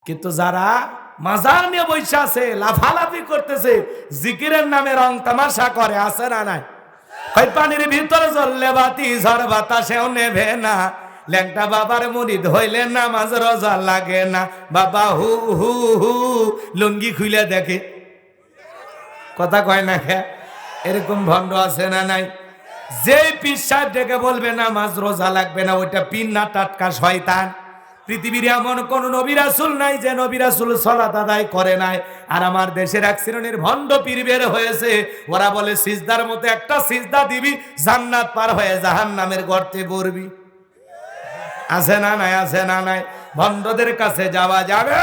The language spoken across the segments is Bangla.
কিন্তু যারা মাজার নিয়ে বসে আছে, লাফালাফি করতেছে, জিকিরের নামে রং তামাশা করে, আছে না নাই? ওই পানির ভিতরে জ্বললে বাতি, ঝড় বাতাসেও নেভে না। ল্যাংটা বাবার মুরিদ হইলে নামাজ রোজা লাগে না। বাবা হু হু হু লুঙ্গি খুলে দেখে, কথা কয় না খে। এরকম ভণ্ড আছে না নাই? যে পীর সাহেব ডেকে বলবে নামাজ রোজা লাগবে না, ওইটা পীর না, টাটকা শয়তান। পৃথিবীর এমন কোন নবী রাসূল নাই যে নবী রাসূল সালাত আদায় করে নাই। আর আমার দেশের এক শ্রেণীর ভণ্ড পীর বের হয়েছে, ওরা বলে সিজদার মতো একটা সিজদা দিবি, জান্নাত পার হয়ে জাহান্নামের গর্তে পড়বি। আছে না নাই? আছে না নাই? ভণ্ডদের কাছে যাওয়া যাবে?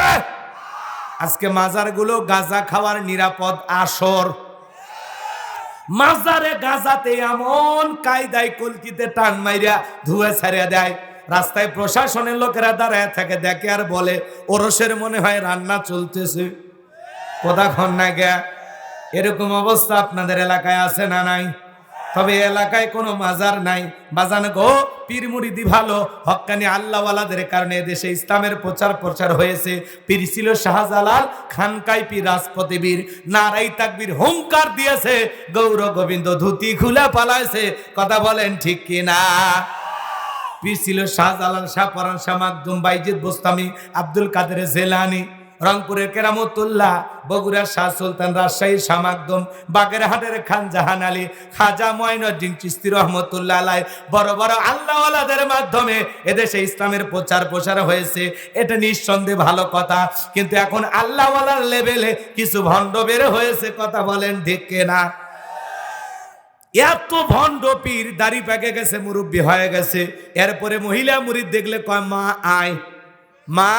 আজকে মাজারগুলো গাঁজা খাওয়ার নিরাপদ আসর। মাজারে গাঁজাতে এমন কায়দায় কলকিতে টান মাইরা ধুয়ে ছাড়িয়ে দেয়, রাস্তায় প্রশাসনের লোকেরা দাঁড়ায় থাকে, দেখে আর বলে ওরসের মনে হয় রান্না চলতেছে। কোথাক্ষণ না গে। এরকম অবস্থা আপনাদের এলাকায় আছে না নাই? তবে এলাকায় কোনো মাজার নাই। বাজান গো, পীর মুরিদি ভালো, হক্কানি আল্লাহওয়ালাদের কারণে দেশে ইসলামের প্রচার হয়েছে। পীর ছিল শাহজালাল, খানকাই পীর রাজপতি বীর, নারাই তাকবীর হুঙ্কার দিয়েছে, গৌর গোবিন্দ ধুতি খুলে পালাইছে। কথা বলেন ঠিক কিনা? পীর ছিল শাহজালাল, শাহ পরান, শাহ মাকদুম, বাইজিদ বোস্তামি, আব্দুল কাদের জেলানি, রংপুরের কেরামতুল্লাহ, বগুড়ার শাহ সুলতান, রাজশাহীর শাহ মাকদুম, বাগেরহাটের খান জাহান আলী, খাজা মঈনুদ্দিন চিশতি রহমতুল্লাহ আলাইহি। বড় বড় আল্লাহওয়ালাদের মাধ্যমে এদেশে ইসলামের প্রচার হয়েছে, এটা নিঃসন্দেহে ভালো কথা। কিন্তু এখন আল্লাহওয়ালার লেভেলে কিছু ভণ্ড বের হয়েছে। কথা বলেন ঠিক কিনা? এত ভণ্ড পীর, দাড়ি পেকে গেছে, মুরব্বী হয়ে গেছে। এরপরে মহিলা মুরিদ দেখলে কয় মা আয়, মা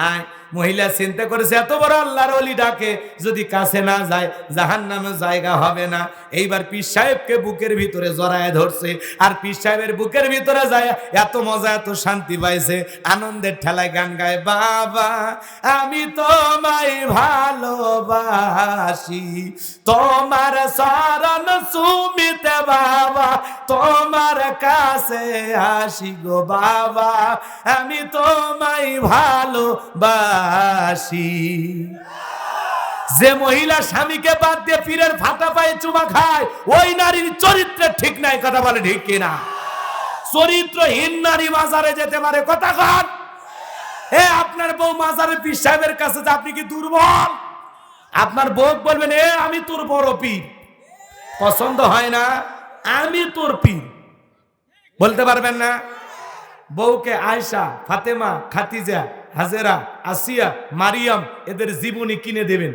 আয়। মহিলা চিন্তা করেছে এত বড় আল্লাহর ওলি ডাকে, যদি কাছে না যায় জাহান্নামে জায়গা হবে না। এইবার পীর সাহেবকে বুকের ভিতরে জড়ায় ধরছে, আর পীর সাহেবের বুকের ভিতরে যায় এত মজা, এত শান্তি পাইছে, আনন্দের ঠেলায় গান গায়, বাবা আমি তোমায় ভালোবাসি, তোমার শরণ সুমিতে বাবা, তোমার কাছে আসি গো বাবা, আমি তোমায় ভালোবাসি। যে মহিলা স্বামীকে বাদ দিয়ে পীরের ফাটা পায়ে চুমা খায়, ওই নারীর চরিত্রে ঠিক নাই। কথা বলে ঠিক কিনা? চরিত্রহীন নারী মাজারে যেতে পারে? কথা কন। আপনার বউ মাজারে পীর সাহেবের কাছে, আপনি কি দুর্বল? আপনার বউ বলবেন আমি তোর বড় পীর, পছন্দ হয় না, আমি তোর পীর, বলতে পারবেন না? বউকে আয়েশা, ফাতেমা, খাদিজা, হাজেরা, আসিয়া, মারিয়াম এদের জীবনী কিনে দেবেন,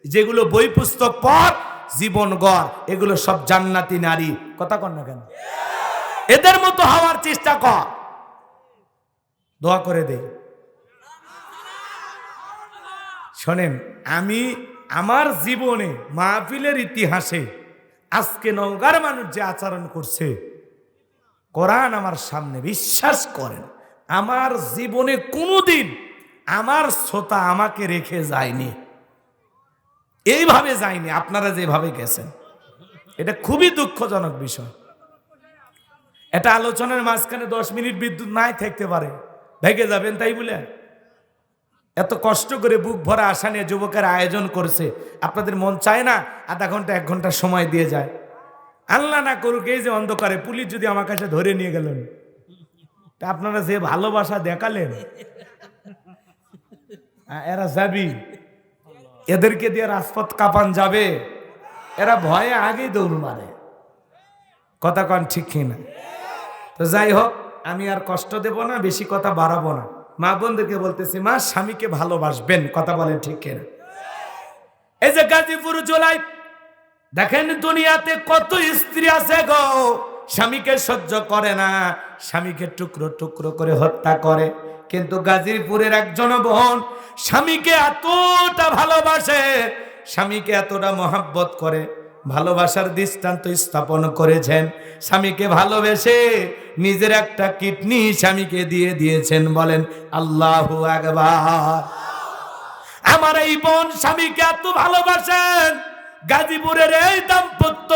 যেগুলো বই পুস্তক পড়, জীবন গড়, এগুলো সব জান্নাতি নারী। কথা কন না কেন? এদের মতো হওয়ার চেষ্টা কর, দোয়া করে দে। শোনেন, আমি আমার জীবনে মাহফিলের ইতিহাসে আজকে নওগাঁর মানুষ যে আচরণ করছে, কোরআন আমার সামনে, বিশ্বাস করেন আমার জীবনে কোনোদিন আমার শ্রোতা আমাকে রেখে যায়নি, এইভাবে যায়নি আপনারা যেভাবে গেছেন। এটা খুবই দুঃখজনক বিষয়। এটা আলোচনার মাঝখানে 10 মিনিট বিদ্যুৎ নাই থাকতে পারে, ভেগে যাবেন তাই বলে এত কষ্ট করে বুক ভরা আশা নিয়ে যুবকের আয়োজন করছে, আপনাদের মন চায় না আধা ঘন্টা 1 ঘন্টা সময় দিয়ে যায়? আল্লাহ না করুক এই যে অন্ধকারে পুলিশ যদি আমার কাছে ধরে নিয়ে গেলেন, তা আপনারা যে ভালোবাসা দেখালেন, এরা যাবি, এদেরকে দিয়ে রাজপথ কাঁপান যাবে, এরা ভয়ে আগেই দৌড় মারে। কথা কন ঠিক কিনা? তো যাই হোক, আমি আর কষ্ট দেব না, বেশি কথা বাড়াবো না। মা বোনদেরকে বলতেছি, মা স্বামীকে ভালোবাসবেন। কথা বলেন ঠিক কিনা? এই যে গাজীপুর জোলাই দেখেন, দুনিয়াতে কত স্ত্রী আছে গো, স্বামীকে সহ্য করে না, স্বামীকে টুকরো টুকরো করে হত্যা করে। কিন্তু গাজীপুরের একজন বোন স্বামীকে এতটা ভালোবাসে, স্বামীকে এতটা মহাব্বত করে, ভালোবাসার দৃষ্টান্ত স্থাপন করেছেন। স্বামীকে ভালোবেসে নিজের একটা কিডনি স্বামীকে দিয়ে দিয়েছেন। বলেন আল্লাহু আকবার। আমার এই বোন স্বামীকে এত ভালোবাসেন, গাজীপুরের এই দাম্পত্য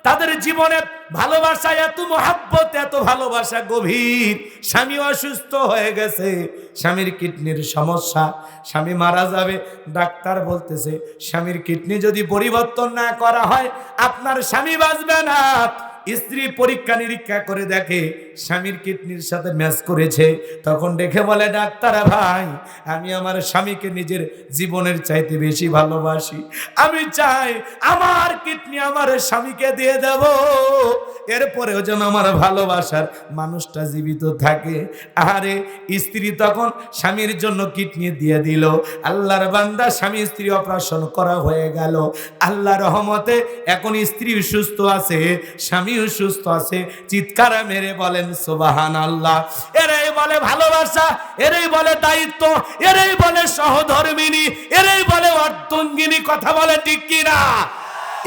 তাদের জীবনে ভালোবাসা এত মহাব্বত, এত ভালোবাসা গভীর। স্বামী অসুস্থ হয়ে গেছে, স্বামীর কিডনির সমস্যা, স্বামী মারা যাবে। ডাক্তার বলতেছে স্বামীর কিডনি যদি পরিবর্তন না করা হয় আপনার স্বামী বাঁচবে না। স্ত্রী পরীক্ষা নিরীক্ষা করে দেখে স্বামীর কিডনির সাথে ম্যাচ করেছে। তখন দেখে বলে ডাক্তার ভাই, আমি আমার স্বামীকে নিজের জীবনের চাইতে বেশি ভালোবাসি, আমি চাই আমার কিডনি আমার স্বামীকে দিয়ে দেব, এরপরেও যেন আমার ভালোবাসার মানুষটা জীবিত থাকে। আরে স্ত্রী তখন স্বামীর জন্য কিডনি দিয়ে দিল। আল্লাহর বান্দা, স্বামী স্ত্রী অপারেশন করা হয়ে গেল। আল্লাহর রহমতে এখন স্ত্রী সুস্থ আছে, স্বামীও সুস্থ আছে। চিৎকার মেরে বলেন সুবহানাল্লাহ। এরাই বলে ভালোবাসা, এরাই বলে দায়িত্ব, এরাই বলে সহধর্মিনী, এরাই বলে অর্ধাঙ্গিনী। কথা বলে ঠিক কিনা?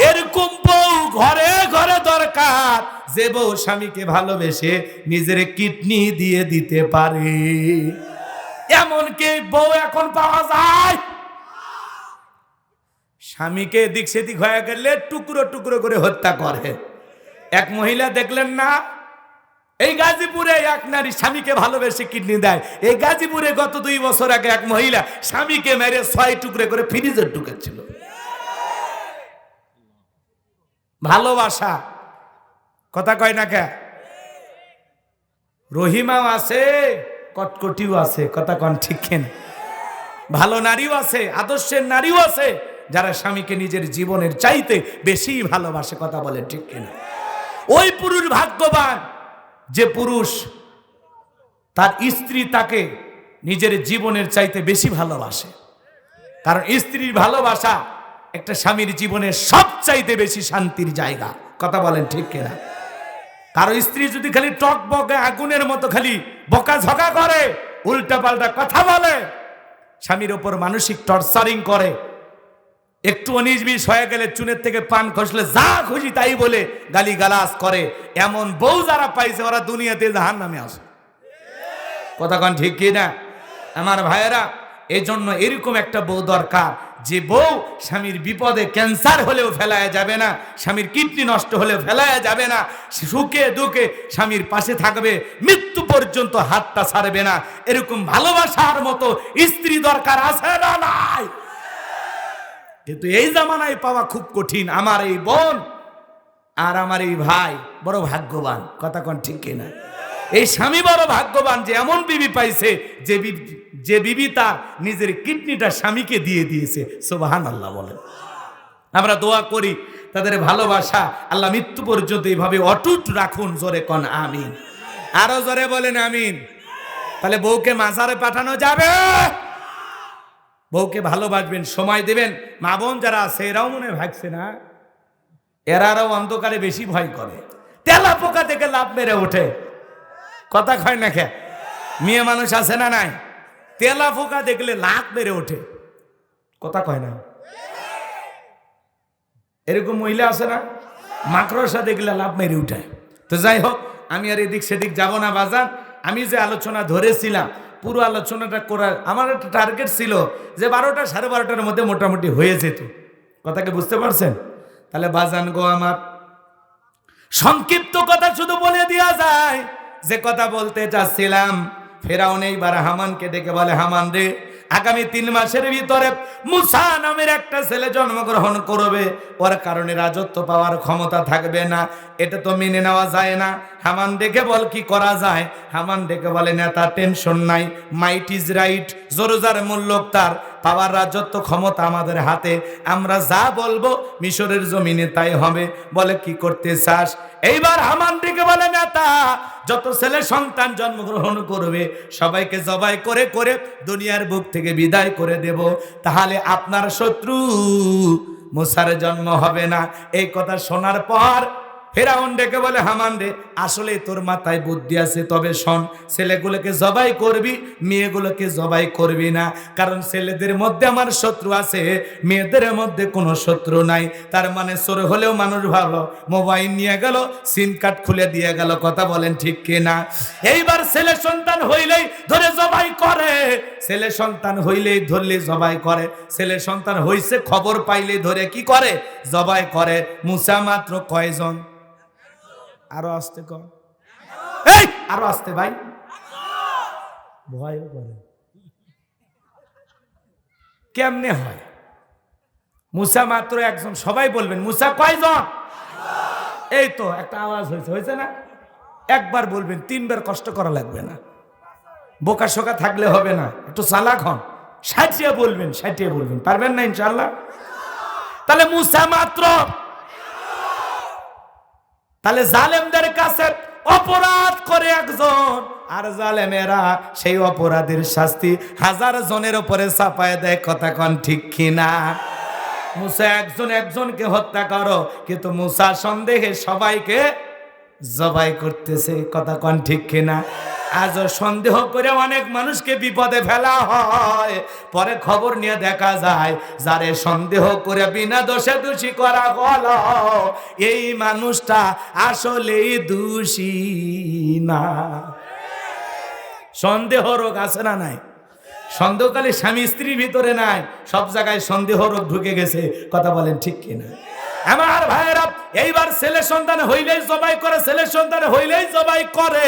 এরকম বউ ঘরে ঘরে দরকার, যে বউ স্বামীকে ভালোবেসে নিজের কিডনি দিয়ে দিতে পারে। এমন কি বউ এখন পাওয়া যায়? স্বামীকে এদিক সেদিক হয়ে গেলে টুকরো টুকরো করে হত্যা করে। এক মহিলা দেখলেন না, এই গাজীপুরে এক নারী স্বামীকে ভালোবেসে কিডনি দেয়। এই গাজীপুরে গত 2 বছর আগে এক মহিলা স্বামীকে মেরে 6 টুকরে করে ফ্রিজে ঢুকেছিল। ভালোবাসা কথা কয় না কে? রহিমাও আছে, কটকটিও আছে। কথা কন ঠিক কিনা? ভালো নারীও আছে, আদর্শের নারীও আছে, যারা স্বামীকে নিজের জীবনের চাইতে বেশি ভালোবাসে। কথা বলেন ঠিক কিনা? ওই পুরুষ ভাগ্যবান যে পুরুষ তার স্ত্রী তাকে নিজের জীবনের চাইতে বেশি ভালোবাসে। কারণ স্ত্রীর ভালোবাসা একটা স্বামীর জীবনের সবচাইতে বেশি শান্তির জায়গা। কথা বলেন ঠিক কিনা? কারণ স্ত্রী যদি খালি টক বকে আগুনের মতো খালি বকাঝকা করে, উল্টা পাল্টা কথা বলে, স্বামীর ওপর মানসিক টর্চারিং করে, একটু 19-20 হয়ে গেলে চুনের থেকে পান খসলে যা খুশি তাই বলে গালি গালাজ করে, এমন বউ যারা পাইছে ওরা দুনিয়াতে জাহান্নামে আসে। কথা কন ঠিক কিনা আমার ভাইয়েরা? এই জন্য এরকম একটা বউ দরকার, যে বউ স্বামীর বিপদে ক্যান্সার হলেও ফেলায়া যাবে না, স্বামীর কিডনি নষ্ট হলেও ফেলায়া যাবে না, সুখে দুঃখে স্বামীর পাশে থাকবে, মৃত্যু পর্যন্ত হাতটা ছাড়বে না। এরকম ভালোবাসার মতো স্ত্রী দরকার আছে না নাই? কিন্তু এই জামানায় পাওয়া খুব কঠিন। আমার এই বোন আর আমার এই ভাই বড় ভাগ্যবান। কথা কন ঠিক কিনা? এই স্বামী বড় ভাগ্যবান যে এমন বিবি পাইছে যে বিবি তার নিজের কিডনিটা স্বামীকে দিয়ে দিয়েছে। সুবহানাল্লাহ বলেন। আমরা দোয়া করি তাদের ভালোবাসা আল্লাহ মৃত্যু পর্যন্ত এইভাবে অটুট রাখুন। জোরে কন আমিন। আরো জোরে বলেন আমিন। তাহলে বউকে মাজারে পাঠানো যাবে? বউকে ভালোবাসবেন, সময় দেবেন। মা বোন যারা আছে এরাও মনে ভাগছে না, এরাও অন্ধকারে বেশি ভয় করে। তেলা পোকা থেকে লাভ মেরে ওঠে। কথা কয় না খে? মেয়ে মানুষ আছে না নাই? তেলা পোকা দেখলে লাভ মেরে ওঠে। কথা কয় না? এরকম মহিলা আছে না? মাকড়সা দেখলে লাভ মেরে উঠায়। তো যাই হোক, আমি আর এদিক সেদিক যাব না বাজার। আমি যে আলোচনা ধরেছিলাম পুরো আলোচনাটা করার আমার একটা টার্গেট ছিল যে 12টা 12:30টার মধ্যে মোটামুটি হয়ে যেত। কথাকে বুঝতে পারছেন? তাহলে বাজান গো আমার, সংক্ষিপ্ত কথা শুধু বলে দেওয়া যায় যে কথা বলতে চাচ্ছিলাম। ফেরাউন এইবার হামানকে ডেকে বলে, হামান রে, আগামী 3 মাসের ভিতরে মুসা নামের একটা ছেলে জন্মগ্রহণ করবে, ওর কারণে রাজত্ব পাওয়ার ক্ষমতা থাকবে না, এটা তো মেনে নেওয়া যায় না। হামান ডেকে বল কি করা যায়? হামান ডেকে বলে, নেতা টেনশন নাই, মাইট ইজ রাইট, জোরজার মূল্যক তার পাওয়ার রাজত্ব ক্ষমতা আমাদের হাতে, আমরা যা বলবো মিশরের জমিনে তাই হবে। বলে কি করতে চাস? এইবার হামান ডেকে বলে, নেতা যত ছেলে সন্তান জন্মগ্রহণ করবে সবাইকে জবাই করে করে দুনিয়ার বুক থেকে বিদায় করে দেব, তাহলে আপনার শত্রু মুসার জন্ম হবে না। এই কথা শোনার পর ফেরাউন ডেকে বলে, হামান রে, আসলে তোর মাথায় বুদ্ধি আছে, তবে শোন, ছেলেগুলোকে জবাই করবি, মেয়েগুলোকে জবাই করবি না, কারণ ছেলেদের মধ্যে আমার শত্রু আছে, মেয়েদের মধ্যে কোনো শত্রু নাই। তার মানে চোর হলেও মানুষ ভালো, মোবাইল নিয়ে গেল, সিম কার্ড খুলে দিয়ে গেল, কথা বলেন ঠিক কিনা? এইবার ছেলে সন্তান হইলেই ধরে জবাই করে, ছেলে সন্তান হইলেই ধরলে জবাই করে, ছেলে সন্তান হইছে খবর পাইলে ধরে কি করে? জবাই করে। মুসা মাত্র কয়জন? আরো আসতে কর, এই আরো আসতে ভাই, ভয় করে। কেমনে হয়? মুসা মাত্র একজন। সবাই বলবেন মুসা কয়জন? এই তো একটা আওয়াজ হয়েছে, হয়েছে না? একবার বলবেন, তিনবার কষ্ট করা লাগবে না, বোকা শোকা থাকলে হবে না, একটু চালাক হন, সাজিয়ে বলবেন, সাজিয়ে বলবেন, পারবেন না ইনশাআল্লাহ? তাহলে মুসা মাত্র। তাহলে জালেমদের কাছে অপরাধ করে একজন, আর জালেমেরা সেই অপরাধের শাস্তি হাজার জনের উপরে চাপায় দেয়, কথা কন ঠিক কিনা? মুসা একজন একজনকে হত্যা করো, কিন্তু মুসা সন্দেহে সবাইকে জবাই করতেছে, কথা কন ঠিক কিনা? আজও সন্দেহ করে অনেক মানুষকে বিপদে ফেলা হয়, পরে খবর নিয়ে দেখা যায় যারে সন্দেহ করে বিনা দোষে দোষী করা হলো, এই মানুষটা আসলেই দোষী না। সন্দেহ রোগ আছে না নাই? সন্দেহকালে স্বামী স্ত্রীর ভিতরে নাই, সব জায়গায় সন্দেহ রোগ ঢুকে গেছে, কথা বলেন ঠিক কিনা? আমার ভাইয়েরা, এইবার ছেলে সন্তান হইলেই জবাই করে, ছেলে সন্তান হইলেই জবাই করে।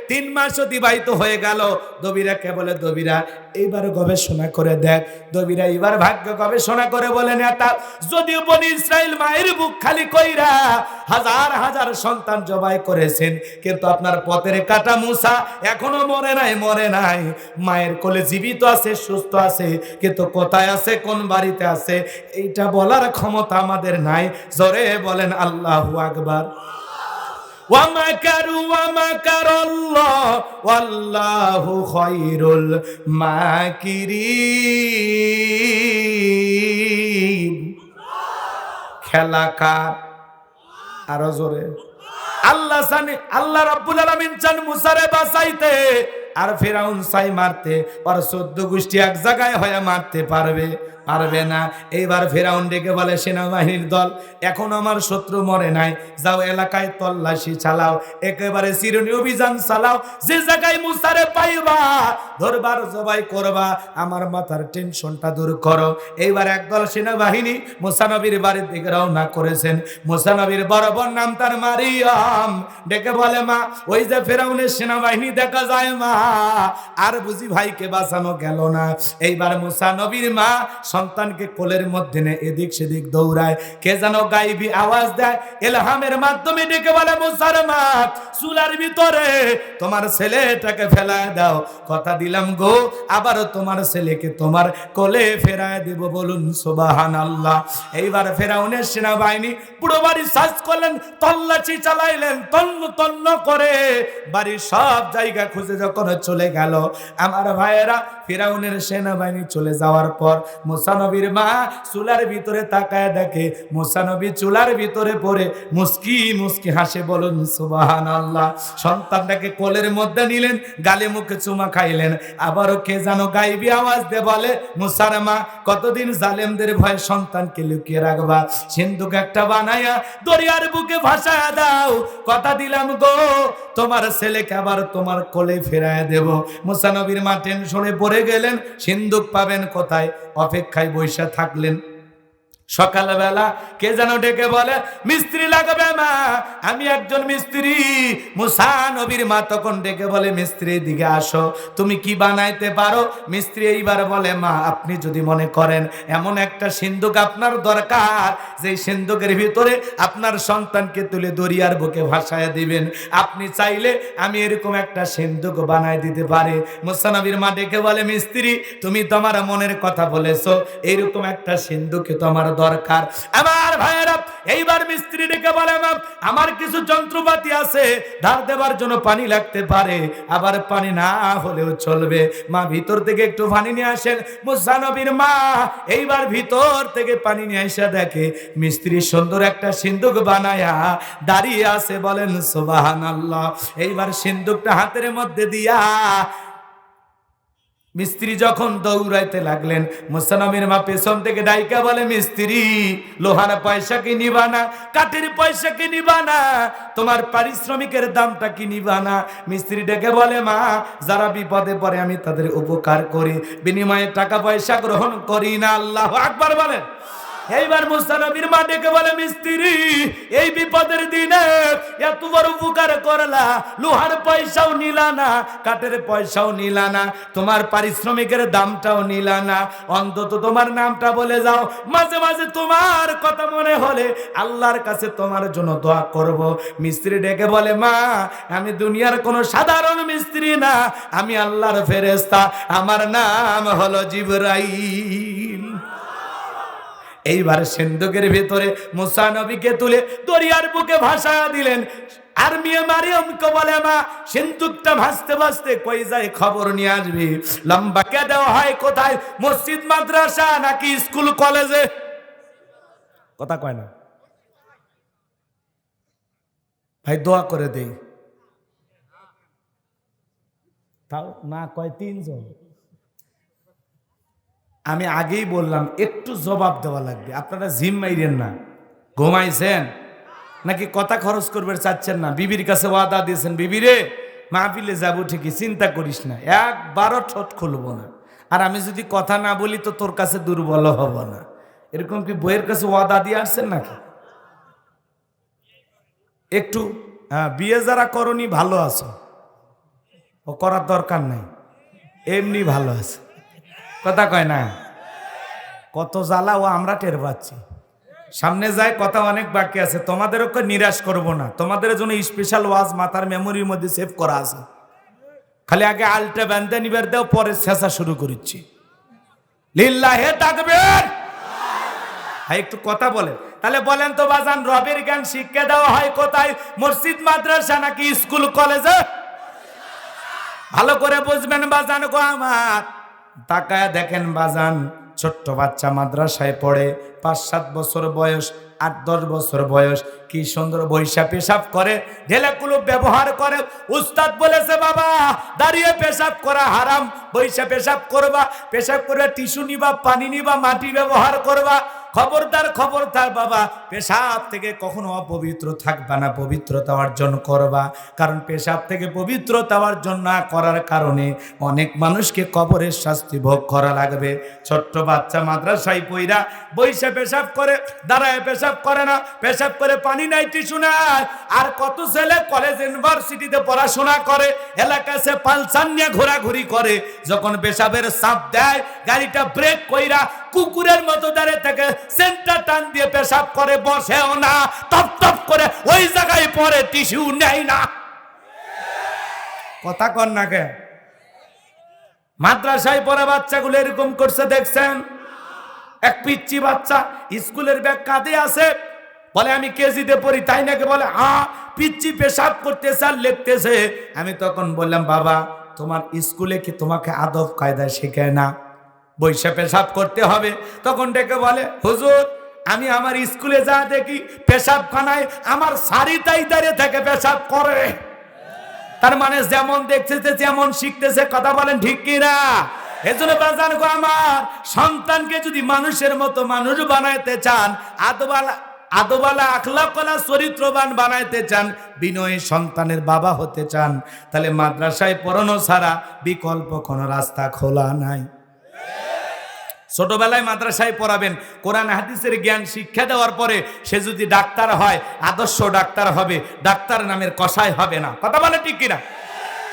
3 মাস অতিবাহিত হয়ে গেল। দবিরাকে বলে, দবিরা এইবার গবেষণা করে দেখ। দবিরা এবার ভাগ্য গবেষণা করে বলে, নেতা, যদিও বনি ইসরাইল মায়ের বুক খালি কইরা হাজার হাজার সন্তান জবাই করেছেন, কিন্তু আপনার পথের কাটা মুসা এখনো মরে নাই, মরে নাই, মায়ের কোলে জীবিত আছে, সুস্থ আছে, কিন্তু কোথায় আছে, কোন বাড়িতে আছে, এইটা বলার ক্ষমতা আমাদের নাই। জোরে বলেন আল্লাহু আকবার। ওয়ামাকারু ওয়ামাকারাল্লাহ ওয়াল্লাহু খায়রুল মাকিরিন। খেলা কার? আরো জোরে। আল্লাহ জানে, আল্লাহ রাব্বুল আলামিন চান মুসারে বাঁচাইতে, আর ফিরাউন চাই মারতে, আর 14 গোষ্ঠী এক জায়গায় হয়ে মারতে পারবে? পারবে না। এইবার ফিরাউন ডেকে বলে, সেনাবাহিনীর দল, এখন আমার শত্রু মরে নাই, যাও এলাকায় তল্লাশি চালাও, একেবারে চিরুনি অভিযান চালাও, যে জায়গায় মুসারে পাইবা ধরবার, জবাই করবা, আমার মাথার টেনশনটা দূর করো। এইবার একদল সেনাবাহিনী মুসা নবীর বাড়ির দিকে রওনা করেছেন। মুসা নবীর বড় বোন নাম তার মারিয়াম, ডেকে বলে, মা, ওই যে ফিরাউনের সেনাবাহিনী দেখা যায় মা, আর বুঝি ভাইকে বাঁচানো গেল না। এইবার মুসা নবীর মা সন্তানকে কোলের মধ্যে নে এদিক সেদিক দৌড়ায়, কে যেন গাইবি আওয়াজ দেয়, ইলহামের মাধ্যমে ডেকে বলে, মুসার মা, চুলার ভিতরে তোমার ছেলেটাকে ফেলায় দাও, কথা দিলাম গো, আবারও তোমার ছেলেকে তোমার কোলে ফেরায় দেব, বলুন সুবহানাল্লাহ। এইবার ফেরাউনের সেনাবাহিনী পুরো বাড়ি সার্চ করলেন, তল্লাশি চালাইলেন, তন্ন তন্ন করে বাড়ির সব জায়গা খুঁজে যখন চলে গেল, আমার ভাইয়েরা, ফিরাউনের সেনাবাহিনী চলে যাওয়ার পর মুসা নবীর মা চুলার ভিতরে তাকায় দেখে মুসা নবী চুলার ভিতরে পড়ে মুস্কি মুস্কি হাসে, বলুন সুবহানাল্লাহ। সন্তানটাকে কোলের মধ্যে নিলেন, গালে মুখে চুমা খাইলেন, আবারও কে যেন গাইবি আওয়াজ দিয়ে বলে, মুসার মা, কতদিন জালেমদের ভয়ে সন্তানকে লুকিয়ে রাখবা, সিন্ধুক একটা বানায়া দরিয়ার বুকে ভাসায়া দাও, কথা দিলাম গো, তোমার ছেলেকে আবার তোমার কোলে ফেরায় দেব। মুসা নবীর মা টেনশনে পড়ে গেলেন, সিন্ধুক পাবেন কোথায়, অপেক্ষায় বৈশা থাকলেন। সকালবেলা কে যেন ডেকে বলে, মিস্ত্রি লাগবে মা, আমি একজন মিস্ত্রি। মুসা নবীর মা তখন ডেকে বলে, মিস্ত্রি দিকে আসো, তুমি কি বানাইতে পারো? মিস্ত্রি এইবার বলে, মা, আপনি যদি মনে করেন এমন একটা সিন্ধুক আপনার দরকার, যে সিন্ধুকের ভিতরে আপনার সন্তানকে তুলে দরিয়ার বুকে ভাসায় দিবেন, আপনি চাইলে আমি এরকম একটা সিন্ধুক বানাই দিতে পারি। মুসা নবীর মা ডেকে বলে, মিস্ত্রি, তুমি তোমার মনের কথা বলেছো, এইরকম একটা সিন্ধুকে তো আমার দরকার। আমার ভাইয়েরা, এইবার মিস্ত্রি ডেকে বলে আমার কিছু যন্ত্রপাতি আছে, ধার দেবার জন্য পানি লাগতে পারে, আবার পানি না হলেও চলবে, মা ভিতর থেকে একটু পানি নিয়ে আসেন। মুসা নবীর মা এইবার ভিতর থেকে পানি নিয়ে এসে দেখে মিস্ত্রি সুন্দর একটা সিন্দুক বানায়া দাঁড়িয়ে আছে, বলেন সুবহানাল্লাহ। এইবার সিন্দুকটা হাতের মধ্যে দিয়া মিস্ত্রি যখন দৌড়াইতে লাগলেন, মুসা নবীর মা পেছন থেকে ডাইকা বলে, মিস্ত্রি লোহার পয়সা কি নিবা না, কাঠের পয়সা কি নিবা না, তোমার পারিশ্রমিকের দামটা কি নিবা না? মিস্ত্রি ডেকে বলে, মা যারা বিপদে পড়ে আমি তাদের উপকার করি, বিনিময়ে টাকা পয়সা গ্রহণ করি না। আল্লাহু আকবার বলেন। এইবার মুসা নবীর মা ডেকে বলে, মিস্ত্রি এই বিপদের দিনে এত বড় উপকার করলা, লোহার পয়সাও নিলা না, কাঠের পয়সাও নিলা না, তোমার পারিশ্রমিকের দামটাও নিলা না, অন্তত তোমার নামটা বলে যাও, মাঝে মাঝে তোমার কথা মনে হলে আল্লাহর কাছে তোমার জন্য দোয়া করব। মিস্ত্রি ডেকে বলে, মা আমি দুনিয়ার কোনো সাধারণ মিস্ত্রি না, আমি আল্লাহর ফেরেশতা, আমার নাম হলো জিবরাইল। এইবার সিন্ধুকের ভিতরে মুসা নবীকে তুলে দরিয়ার বুকে ভাসা দিলেন। আর মেয়ে মারিয়মকে বলে, মা সিন্ধুকটা ভাসতে ভাসতে কই যায় খবর নিয়ে আসবি। লম্বা কে দেওয়া হয় কোথায়, মসজিদ মাদ্রাসা নাকি স্কুল কলেজে? কথা কয় না ভাই, দোয়া করে দেই। তাও না কয় তিনজন। আমি আগেই বললাম একটু জবাব দেওয়া লাগবে, আপনারা জিম মাইরেন না। ঘুমাইছেন নাকি কথা খরচ করবে চাচ্ছেন না? বিবির কাছে ওয়াদা দিয়েছেন, বিবি রে মাহফিলে যাবো ঠিকই, চিন্তা করিস না, একবারও ঠোঁট খুলবো না, আর আমি যদি কথা না বলি তো তোর কাছে দুর্বল হব না। এরকম কি বইয়ের কাছে ওয়াদা দিয়ে আসছেন নাকি? একটু বিয়ে যারা করনি ভালো আছো, ও করার দরকার নাই, এমনি ভালো আছে। কথা কয় না, কত জ্বালা ও আমরা টের পাচ্ছি। সামনে যায় কথা অনেক বাকি আছে, তোমাদেরকে নিরাশ করব না, তোমাদের জন্য স্পেশাল ওয়াজ মাথার মেমোরির মধ্যে সেভ করা আছে। খালি আগে আলটা বান্ধে নিবার দাও, পরে শেষা শুরু করেছি। লিল্লাহে তাকবীর। হ্যাঁ একটু কথা বলেন। তাহলে বলেন তো বাজান, রবের জ্ঞান শিক্ষা দেওয়া হয় কোথায়, মসজিদ মাদ্রাসা নাকি স্কুল কলেজে? ভালো করে বুঝবেন বাজান গো আমার। তাকায় দেখেন বাজান, ছোট্ট বাচ্চা মাদ্রাসায় পড়ে, 5-7 বছর বয়স, 8-10 বছর বয়স, কি সুন্দর বৈশা পেশাব করে, ঢেলে কুলুপ ব্যবহার করে। উস্তাদ বলেছে বাবা দাঁড়িয়ে পেশাব করা হারাম, বৈশা পেশাব করবা, পেশাব করে টিস্যু নিবা, পানি নিবা, মাটি ব্যবহার করবা। খবরদার খবরদার বাবা, পেশাব থেকে কখনো অপবিত্র থাকবা না, পবিত্রতা অর্জন করবা। কারণ পেশাব থেকে পবিত্রতা অর্জন না করার কারণে অনেক মানুষকে কবরের শাস্তি ভোগ করা লাগবে। ছোট্ট বাচ্চা মাদ্রাসায় পইরা বইসা পেশাব করে, দাঁড়ায় পেশাব করে না, পেশাব করে পানি নাই, টিস্যু নাই। আর কত ছেলে কলেজ ইউনিভার্সিটিতে পড়াশোনা করে, এলাকায় সে পালসার নিয়ে ঘোরাঘুরি করে, যখন পেশাবের চাপ দেয় গাড়িটা ব্রেক কইরা কুকুরের মতো দাঁড়িয়ে থাকে, সেন্টার টান দিয়ে পেশাব করে, বসেও না, টপ টপ করে ওই জায়গায় পরে, টিস্যু নেয় না। কথা কন না কে? মাদ্রাসায় পড়া বাচ্চাগুলো এরকম করছে দেখছেন? এক পিচ্চি বাচ্চা স্কুলের ব্যাগ কাঁধে আছে, বলে আমি কেজিতে পড়ি, তাই নাকি? বলে পিচ্চি পেশাব করতেছে আর লিখতেছে। আমি তখন বললাম, বাবা তোমার স্কুলে কি তোমাকে আদব কায়দা শেখায় না, বৈশা পেশাব করতে হবে? তখন ডেকে বলে, হুজুর আমি আমার স্কুলে যা দেখি পেশাবখানায় আমার সারিতাই দাঁড়িয়ে থেকে পেশাব করে। তার মানে যেমন দেখতেছে যেমন শিখতেছে। কথা বলেন ঠিক কিনা? এজন্য বাজান গো আমার, সন্তানকে যদি মানুষের মতো মানুষ বানাইতে চান, আদবালা আখলাকওয়ালা চরিত্রবান বানাইতে চান, বিনয়ী সন্তানের বাবা হতে চান, তাহলে মাদ্রাসায় পড়ানো ছাড়া বিকল্প কোনো রাস্তা খোলা নাই। ছোটবেলায় মাদ্রাসায় পড়াবেন, কোরআন হাদিসের জ্ঞান শিক্ষা দেওয়ার পরে সে যদি ডাক্তার হয়, আদর্শ ডাক্তার হবে, ডাক্তার নামের কসাই হবে না। কথা বলে ঠিক কিনা?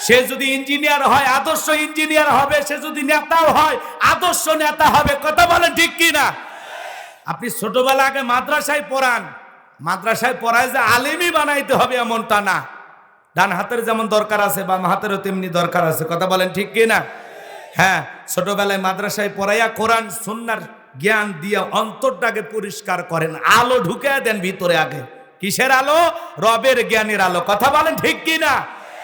সে যদি ইঞ্জিনিয়ার হয়, আদর্শ ইঞ্জিনিয়ার হবে। সে যদি নেতাও হয়, আদর্শ নেতা হবে। কথা বলে ঠিক কিনা? আপনি ছোটবেলা আগে মাদ্রাসায় পড়ান, মাদ্রাসায় পড়ায় যে আলেমই বানাইতে হবে এমনটা না। ডান হাতের যেমন দরকার আছে, বাম হাতেরও তেমনি দরকার আছে। কথা বলেন ঠিক কিনা? হ্যাঁ, ছোটবেলায় মাদ্রাসায় পড়াইয়া কোরআন সুন্নাহর জ্ঞান দিয়ে অন্তরটাকে পরিষ্কার করেন, আলো ঢুকে দেন ভিতরে আগে। কিসের আলো? রবের জ্ঞানের আলো। কথা বলেন ঠিক কি না?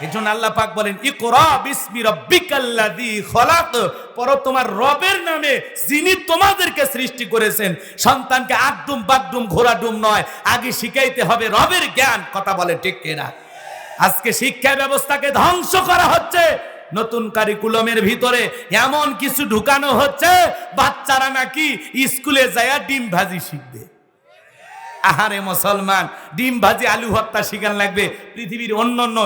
এজন্য আল্লাহ পাক বলেন ইকরা বিসমি রাব্বিকাল্লাযী খলাক, পড়ো তোমার রবের নামে যিনি তোমাদেরকে সৃষ্টি করেছেন। সন্তানকে আগডুম বাগডুম ঘোড়াডুম নয়, আগে শিখাইতে হবে রবের জ্ঞান। কথা বলে ঠিক কি না? আজকে শিক্ষা ব্যবস্থাকে ধ্বংস করা হচ্ছে। নতুন কারিকুলামের ভিতরে এমন কিছু ঢুকানো হচ্ছে, বাচ্চারা নাকি স্কুলে যায় ডিম ভাজি শিখবে। আহারে মুসলমান, ডিম ভাজি আলু ভর্তা শিখান লাগবে। পৃথিবীর অন্যান্য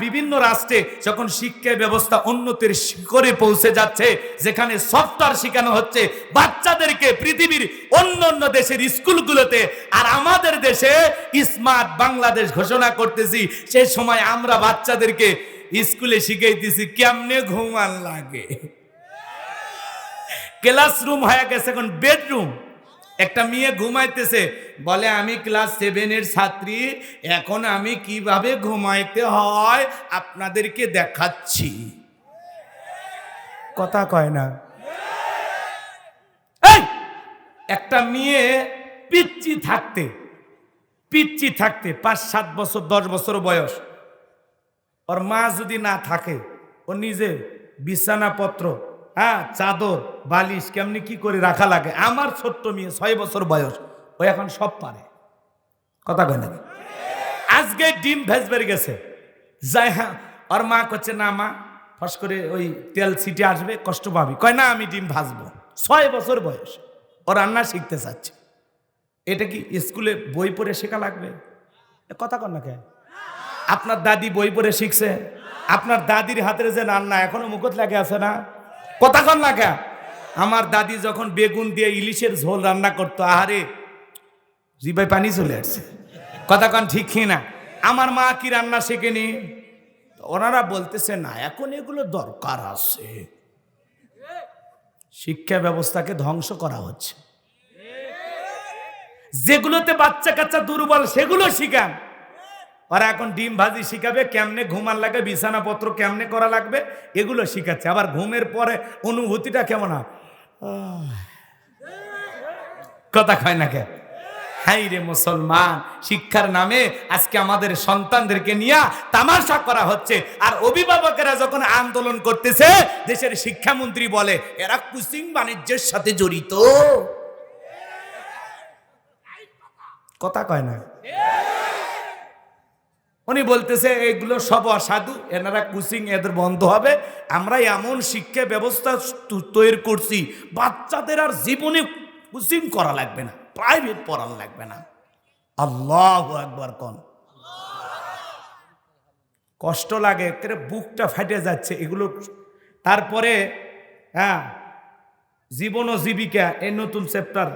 বিভিন্ন রাষ্ট্রে যখন শিক্ষা ব্যবস্থা উন্নতির শিখরে পৌঁছে যাচ্ছে, যেখানে সফটওয়্যার শেখানো হচ্ছে বাচ্চাদেরকে পৃথিবীর অন্যান্য দেশের স্কুলগুলোতে, আর আমাদের দেশে স্মার্ট বাংলাদেশ ঘোষণা করতেছি, সেই সময় আমরা বাচ্চাদেরকে স্কুলে শিখাইতেছি কেমনে ঘুমান লাগে। ক্লাসরুম হয়ে গেছে এখন বেডরুম। একটা মেয়ে ঘুমাইতেছে, বলে আমি ক্লাস 7-এর ছাত্রী, এখন আমি কিভাবে ঘুমাইতে হয় আপনাদেরকে দেখাচ্ছি। কথা কয় না। এই একটা মেয়ে পিচ্চি থাকতে 5-7 বছর 10 বছর বয়স, ওর মা যদি না থাকে, ও নিজে বিছানাপত্র, চাদর বালিশ কেমনি কি করে রাখা লাগে। আমার ছোট্ট মেয়ে 6 বছর বয়স, ও এখন সব পারে। কথা কয় নাকি? আজকে ডিম ভেজবের গেছে, যাই ওর মা করছে না মা, ফস করে ওই তেল ছিটে আসবে, কষ্ট পাবি। কয় না আমি ডিম ভাজবো। 6 বছর বয়স, ও রান্না শিখতে চাচ্ছে। এটা কি স্কুলে বই পড়ে শেখা লাগবে? কথা কন না কে? আপনার দাদি বই পড়ে শিখছে? আপনার দাদির হাতের যে রান্না এখনো মুখত লাগে আছে না? কথা কন না কে? আমার দাদি যখন বেগুন দিয়ে ইলিশের ঝোল রান্না করতো, আহারে জিভায় পানি চলে আসছে। কথা কন ঠিক কি না? আমার মা কি রান্না শেখেনি? ওনারা বলতেছে না, এখন এগুলো দরকার আছে। শিক্ষা ব্যবস্থাকে ধ্বংস করা হচ্ছে। যেগুলোতে বাচ্চা কাচ্চা দুর্বল সেগুলো শিখান। ওরা এখন ডিম ভাজি শিখাবে, কেমনে ঘুমান লাগে, বিছানাপত্র কেমনে করা লাগবে, এগুলো শিখাচ্ছে। আবার ঘুমের পরে অনুভূতিটা কেমন হয়? কথা কয় না কে? হাই রে মুসলমান, শিক্ষার নামে আজকে আমাদের সন্তানদেরকে নিয়ে তামাশা করা হচ্ছে। আর অভিভাবকেরা যখন আন্দোলন করতেছে, দেশের শিক্ষামন্ত্রী বলে এরা কুচিং বাণিজ্যের সাথে জড়িত। কথা কয় না? উনি বলতেছে এগুলো সব অসাধু, এনারা কুচিং এদের বন্ধ হবে। আমরা এমন শিক্ষা ব্যবস্থা তৈরি করছি, বাচ্চাদের আর জীবনে কুচিং করা লাগবে না, প্রাইভেট পড়ানো লাগবে না। আল্লাহু আকবার কোন। কষ্ট লাগে, বুকটা ফাটে যাচ্ছে এগুলো। তারপরে জীবন ও জীবিকা এই নতুন চ্যাপ্টার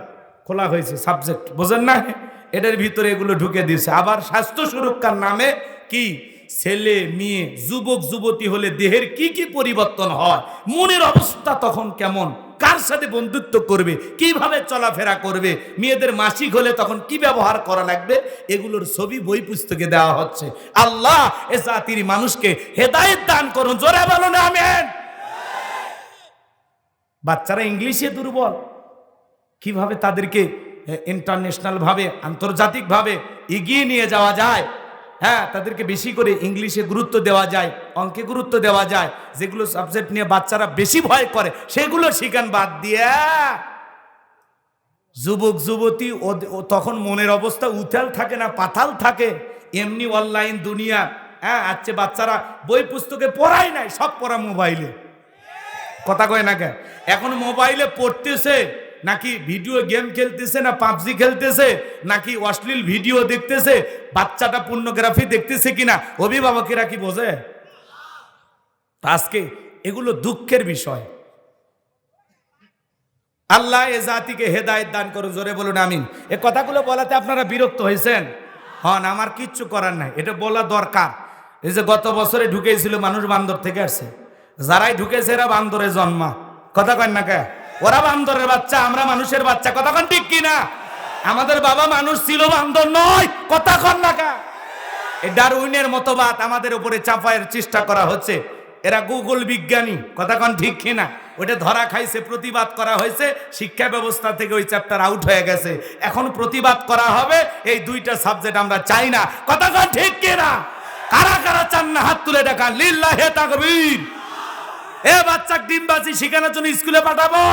খোলা হয়েছে, সাবজেক্ট বোঝেন না? এটার ভিতরে এগুলো ঢুকে দিয়েছে। আবার স্বাস্থ্য সুরক্ষার নামে কি ছেলে মেয়ে যুবক যুবতী হলে দেহের কি কি পরিবর্তন হয়, মনের অবস্থা তখন কেমন, কার সাথে বন্ধুত্ব করবে, কিভাবে চলাফেরা করবে, মেয়েদের মাসিক হলে তখন কি ব্যবহার করা লাগবে, এগুলোর ছবি বই পুস্তকে দেওয়া হচ্ছে। আল্লাহ এ জাতির মানুষকে হেদায়েত দান করুন। জোরে বলুন আমিন। বাচ্চারা ইংলিশে দুর্বল, কিভাবে তাদেরকে ইন্টারন্যাশনাল ভাবে আন্তর্জাতিক ভাবে এগিয়ে নিয়ে যাওয়া যায়, তাদেরকে বেশি করে ইংলিশে গুরুত্ব দেওয়া যায়, অঙ্কে গুরুত্ব দেওয়া যায়, যেগুলো সাবজেক্ট নিয়ে বাচ্চারা বেশি ভয় করে সেগুলো শিখান বাদ দিয়ে। যুবক যুবতী ও তখন মনের অবস্থা উথাল থাকে না, পাতাল থাকে। এমনি অনলাইন দুনিয়া, আজকে বাচ্চারা বই পুস্তকে পড়াই নাই, সব পড়া মোবাইলে। কথা কয় না কে? এখন মোবাইলে পড়তেছে নাকি ভিডিও গেম খেলতেছে, না পাবজি খেলতেছে, নাকি অশ্লীল ভিডিও দেখতেছে, বাচ্চাটা পর্নোগ্রাফি দেখতেছে কিনা অভিভাবকেরা কি বোঝে? আজকে এগুলো দুঃখের বিষয়। আল্লাহ এ জাতিকে হেদায়েত দান করুন। জোরে বলুন আমিন। এ কথাগুলো বলাতে আপনারা বিরক্ত হয়েছেন? হন, আমার কিচ্ছু করার নাই, এটা বলা দরকার। এই যে গত বছরে ঢুকেছিল মানুষ বান্দর থেকে আসছে, যারাই ঢুকেছে এরা বান্দরে জন্মা। কথা কন না কে? ওরা বান্দরের বাচ্চা, আমরা মানুষের বাচ্চা। কথা কন ঠিক কিনা? আমাদের বাবা মানুষ ছিল, বান্দর নয়। কথা কন না কে? এই ডারউইনের মতবাদ আমাদের উপরে চাপায়ের চেষ্টা করা হচ্ছে। এরা গুগল বিজ্ঞানী, কথা কন ঠিক কিনা? ওটা ধরা খাইছে, প্রতিবাদ করা হয়েছে, শিক্ষা ব্যবস্থা থেকে ওই চ্যাপ্টার আউট হয়ে গেছে। এখন প্রতিবাদ করা হবে, এই দুইটা সাবজেক্ট আমরা চাই না, কথা কন ঠিক কিনা? কারা কারা চান না হাত তুলে দেখান, লিল্লাহে তাকবীর। এ বাচ্চা ডিমবাজি শেখানোর জন্য স্কুলে পাঠাবো,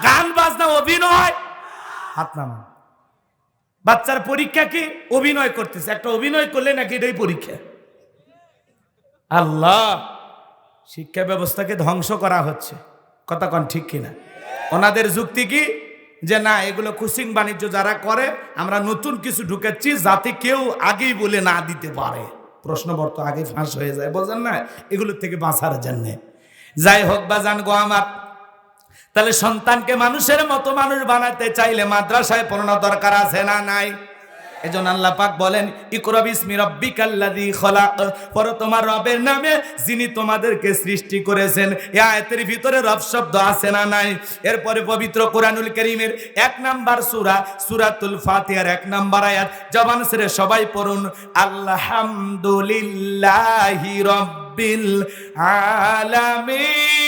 গান বাজনা অভিনয়, হাত নামান। বাচ্চার পরীক্ষা কি? অভিনয় করতেছে, একটা অভিনয় করলে নাকি এটাই পরীক্ষা। আল্লাহ, শিক্ষা ব্যবস্থাকে ধ্বংস করা হচ্ছে, কথা কন ঠিক কিনা? ওনাদের যুক্তি কি? যে না, এগুলো কুচিং বাণিজ্য যারা করে, আমরা নতুন কিছু ঢুকাচ্ছি যাতে কেউ আগেই বলে না দিতে পারে, প্রশ্নবর্ত আগে ফাঁস হয়ে যায়, বোঝেন না? এগুলোর থেকে বাঁচার জন্যে। যাই হোক বাজান গো আমার, তাহলে সন্তানকে মানুষের মতো মানুষ বানাতে চাইলে মাদ্রাসায় পড়ানো দরকার আছে না নাই? এজন্য আল্লাহ পাক বলেন, ইকরা বিসমি রাব্বিকাল্লাযী খলাক, পড়ো তোমার রবের নামে যিনি তোমাদেরকে সৃষ্টি করেছেন। এই আয়াতের ভিতরে রব শব্দ আছে না নাই? এরপরে পবিত্র কোরআনুল কারীমের 1 নাম্বার সূরা সূরাতুল ফাতিহার 1 নাম্বার আয়াত, জবান ছেড়ে সবাই পড়ুন, আলহামদুলিল্লাহি রাব্বিল আলামিন।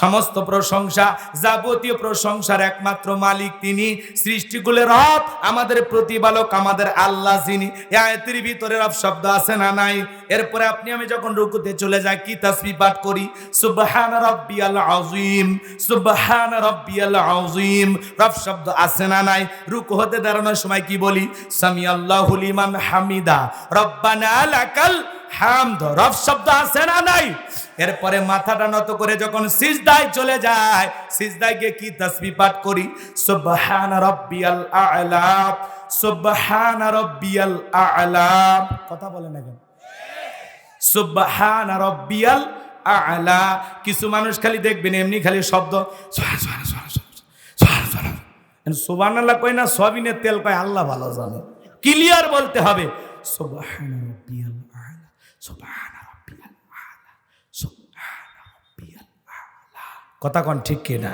সমস্ত প্রশংসা, যাবতীয় প্রশংসার একমাত্র মালিক তিনি, সৃষ্টিকুলের রব, আমাদের প্রতিপালক, আমাদের আল্লাহ যিনি। এই আয়াতের ভিতরে রব শব্দ আছে না নাই? এরপরে আপনি আমি যখন রুকুতে চলে যাই, কি তাসবিহ পাঠ করি? সুবহান রাব্বিয়াল আযীম, সুবহান রাব্বিয়াল আযীম। রব শব্দ আছে না নাই? রুকু হতে দাঁড়ানোর সময় কি বলি? সামিআল্লাহু লিমান হামিদা, রব্বানা লাকাল হামদ। রব শব্দ আছে না নাই? এরপরে মাথাটা নত করে যখন সিজদায় চলে যায়, সিজদায় গিয়ে কি তাসবিহ পাঠ করি? সুবহান রাব্বিয়াল আ'লা, সুবহান রাব্বিয়াল আ'লা। কথা বলে না কেন? সুবহান রাব্বিয়াল আ'লা। কিছু মানুষ খালি দেখবেন এমনি খালি শব্দ সুবহানাল্লাহ কয় না, সয়াবিনের তেল কয়, আল্লাহ ভালো জানে। ক্লিয়ার বলতে হবে, সুবহান রাব্বিয়াল আ'লা, সুবহান রাব্বিয়াল আ'লা, সুবহান রাব্বিয়াল আ'লা। কথা কোন ঠিক কি না?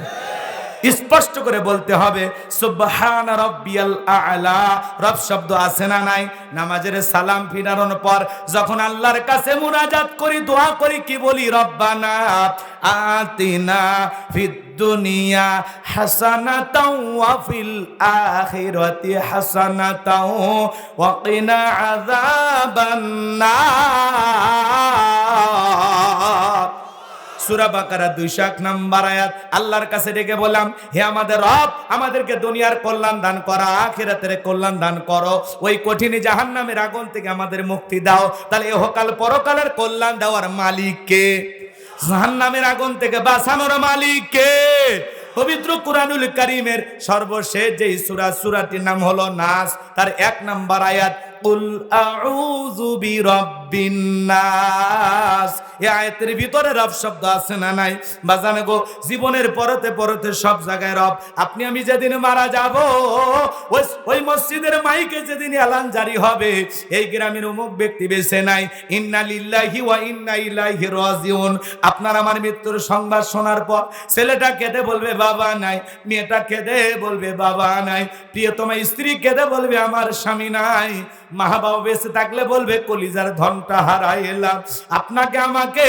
স্পষ্ট করে বলতে হবে, সুবহান রাব্বিয়াল আ'লা। রব শব্দ আছে না নাই? নামাজের সালাম ফিরানোর পর যখন আল্লাহর কাছে মুনাজাত করি, দোয়া করি, কি বলি? রব্বানা আতিনা ফিদ দুনিয়া হাসানাতাও ওয়া ফিল আখিরাতি হাসানাতাও ওয়া কিনা আযাবান নার। সূরা বাকারা 201 নাম্বার আয়াত। আল্লাহর কাছে ডেকে বললাম, হে আমাদের রব, আমাদেরকে দুনিয়ার কল্যাণ দান করো, আখিরাতের কল্যাণ দান করো, ওই কঠিন জাহান্নামের আগুন থেকে আমাদের মুক্তি দাও। তাহলে ইহকাল পরকালের কল্যাণ দেওয়ার মালিক কে? জাহান্নামের আগুন থেকে বাঁচানোর মালিক কে? পবিত্র কুরআনুল কারীমের সর্বশেষ যে সূরা, সূরাটির নাম হলো নাস, তার 1 নাম্বার আয়াত, কুল আউযু বিরাব্বিন নাস। এই আয়াতের ভিতরে রব শব্দ আছে না নাই? বাজানে গো, জীবনের পরতে পরতে সব জায়গায় রব। আপনি আমি যেদিন মারা যাব, ওই মসজিদের মাইকে যেদিন এলান জারি হবে, এই গ্রামের অমুক ব্যক্তি বেঁচে নাই, ইন্না লিল্লাহি ওয়া ইন্না ইলাইহি রাজিউন। আপনার আমার মৃত্যুর সংবাদ শোনার পর ছেলেটা কেঁদে বলবে বাবা নাই, মেয়েটা কেঁদে বলবে বাবা নাই, প্রিয়তমা স্ত্রী কেঁদে বলবে আমার স্বামী নাই, মা বাবা বেঁচে থাকলে বলবে কলিজার ধনটা হারাইলাম। আপনাকে আমাকে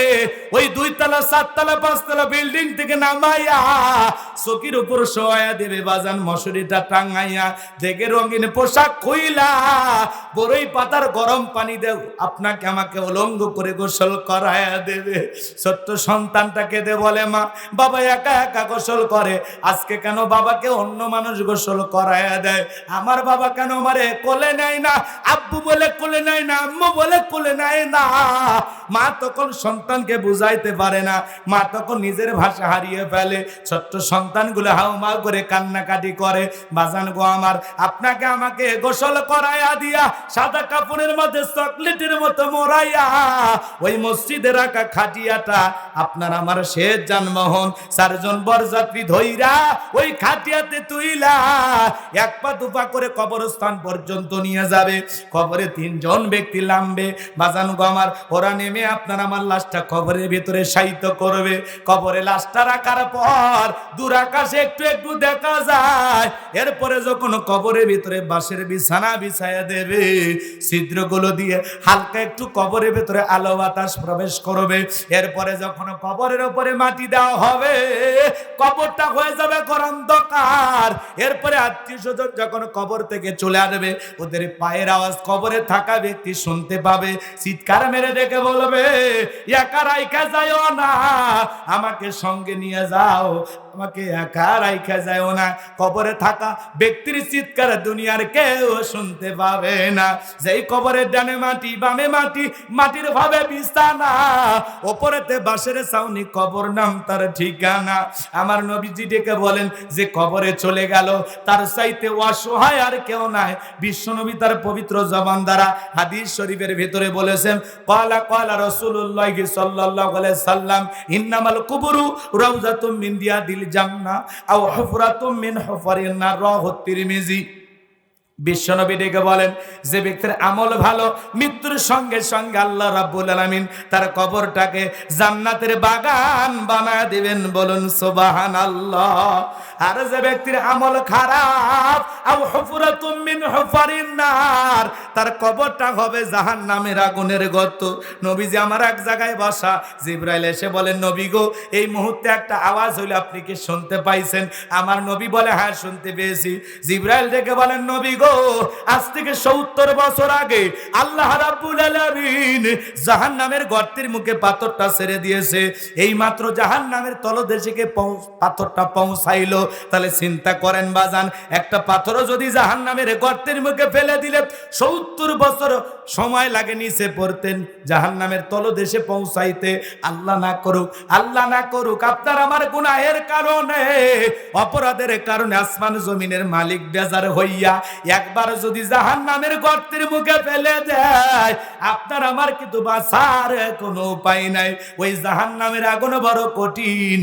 ওই 2 তলা 7 তলা 5 তলা বিল্ডিং থেকে নামাইয়া চকির উপর শোয়া দেবে বাজান, মশারিটা টাঙাইয়া, দেখে রঙিন পোশাক খুইলা বড়ই পাতার গরম পানি দেব, আপনাকে আমাকে উলঙ্গ করে গোসল করায়া দেবে। ছোট্ট সন্তানটা কেঁদে বলে, মা বাবা একা একা গোসল করে, আজকে কেন বাবাকে অন্য মানুষ গোসল করায়া দেয়? আমার বাবা কেন আমারে কোলে নেয় না? আব্বু বলে কোলে নেয় না, আম্মু বলে কোলে নেয় না। মা তখন সন্তানকে বুঝাইতে পারে না, মা তখন নিজের ভাষা হারিয়ে ফেলে। ছোট্ট সন্তানগুলো হাউমাউ করে কান্নাকাটি করে। বাজান গো আমার, আপনাকে আমাকে গোসল করাইয়া দিয়া সাদা কাপড়ের মধ্যে চকলেটের মতো মোড়াইয়া ওই মসজিদে রাখা খাটিয়াটা আপনার আমার শেষ যানবাহন 4 জন বরযাত্রী ধইরা ওই খাটিয়াতে তুইলা 1 পা 2 পা করে কবরস্থান পর্যন্ত নিয়ে যাবে। কবরে 3 জন ব্যক্তি নামবে বাজান গো আমার, ওরা নেমে আপনার আমার লাশটা কবরের ভিতরে শায়িত করবে। কবরে লাশটা রাখার পর দূর আকাশে একটু একটু দেখা যায়। এরপরে যখন কবরের ভিতরে বাঁশের বিছানা বিছায়া দেবে, ছিদ্রগুলো দিয়ে হালকা একটু কবরের ভিতরে আলো বাতাস প্রবেশ করবে। এরপরে যখন কবরের উপরে মাটি দেওয়া হবে, কবরটা হয়ে যাবে অন্ধকার। এরপরে আত্মীয় স্বজন যখন কবর থেকে চলে আসবে, ওদের পায়ের আওয়াজ কবরে থাকা ব্যক্তি শুনতে পাবে, চিৎকার মেরে ডেকে বলবে, একা রাইখা যাও না, আমাকে সঙ্গে নিয়ে যাও, আমাকে একা রাইখা যাও না। কবরে থাকা ব্যক্তির চিৎকার দুনিয়ার কেউ শুনতে পাবে না। যেই কবরের ডানে মাটি বামে মাটি, মাটির ভাবে বিছানা, ওপরেতে বাঁশের ছাউনি, কবর নাম তার ঠিকানা। আমার নবীজি ডেকে বলেন যে কবরে চলে গেল, তার চাইতে অসহায় আর কেউ নাই। বিশ্বনবী তার পবিত্র জবান দ্বারা হাদিস শরীফের ভিতরে বলেছেন, ক্বালা ক্বালা রাসূলুল্লাহ সাল্লাল্লাহু আলাইহি সাল্লাম, ইন্নামাল কুবুরু রাউযাতুম মিন রিয়াদিল জান্নাহ আও হুফরাতুম মিন হুফারিন নার, রাওয়াহু তিরমিজি। বিশ্বনবী ডেকে বলেন, যে ব্যক্তির আমল ভালো, মৃত্যুর সঙ্গে সঙ্গে আল্লাহ রাব্বুল আলামিন তার কবরটাকে জান্নাতের বাগান বানায় দিবেন। বলুন সুবহানাল্লাহ। আর যে ব্যক্তির আমল খারাপ, আও হুফরাতুম মিন হুফারিন নার, তার কবরটা হবে জাহান্নামের আগুনের গর্ত। নবীজি আমার এক জায়গায় বসা, জিবরাইল এসে বলেন, নবী গো, এই মুহূর্তে একটা আওয়াজ হইলো, আপনি কি শুনতে পাইছেন? আমার নবী বলে, হ্যাঁ শুনতে পেয়েছি। জিবরাইল ডেকে বলেন, নবী গো, আজ থেকে 70 বছর আগে আল্লাহ রাব্বুল আলামিন জাহান্নামের গর্তের মুখে পাথরটা ছেড়ে দিয়েছে। এই মাত্র জাহান্নামের তলদেশে পাথরটা পৌঁছাইলো। তাহলে চিন্তা করেন বাজান, একটা পাথরও যদি জাহান্নামের গর্তের মুখে ফেলে দিলে 70 বছর সময় লাগে নিচে পড়তেন জাহান্নামের তলদেশে পৌঁছাইতে। আল্লাহ না করুক, আল্লাহ না করুক, আপনার আমার গুনাহের কারণে, অপরাধের কারণে আসমান জমিনের মালিক বেজার হইয়া একবার যদি জাহান্নামের গর্তের মুখে ফেলে দেয়, আপনার আমার কিন্তু বাঁচার কোনো উপায় নাই। ওই জাহান্নামের আগুন বড় কঠিন।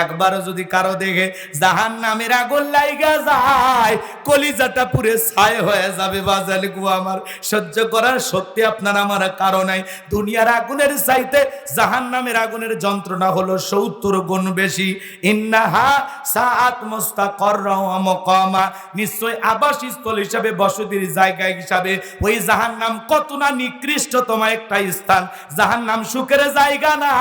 একবার যদি কারো দেখে জাহান্নামের আগুন লাইগা যায়, কলিজাটা পুরে ছাই হয়ে যাবে। বাজান গো আমার, সহ্য করার শক্তি আপনার আমার কারো নাই। দুনিয়ার আগুনের চাইতে জাহান্নামের আগুনের যন্ত্রণা হলো 70 গুণ বেশি। ইন্নাহা সাআত মুস্তাকাররা ওয়া মুকামা, নিশ্চয় আবাসস্থল হিসাবে, বসতির জায়গা হিসাবে ওই জাহান্নাম কত না নিকৃষ্টতম একটা স্থান। জাহান্নাম সুখের জায়গা না,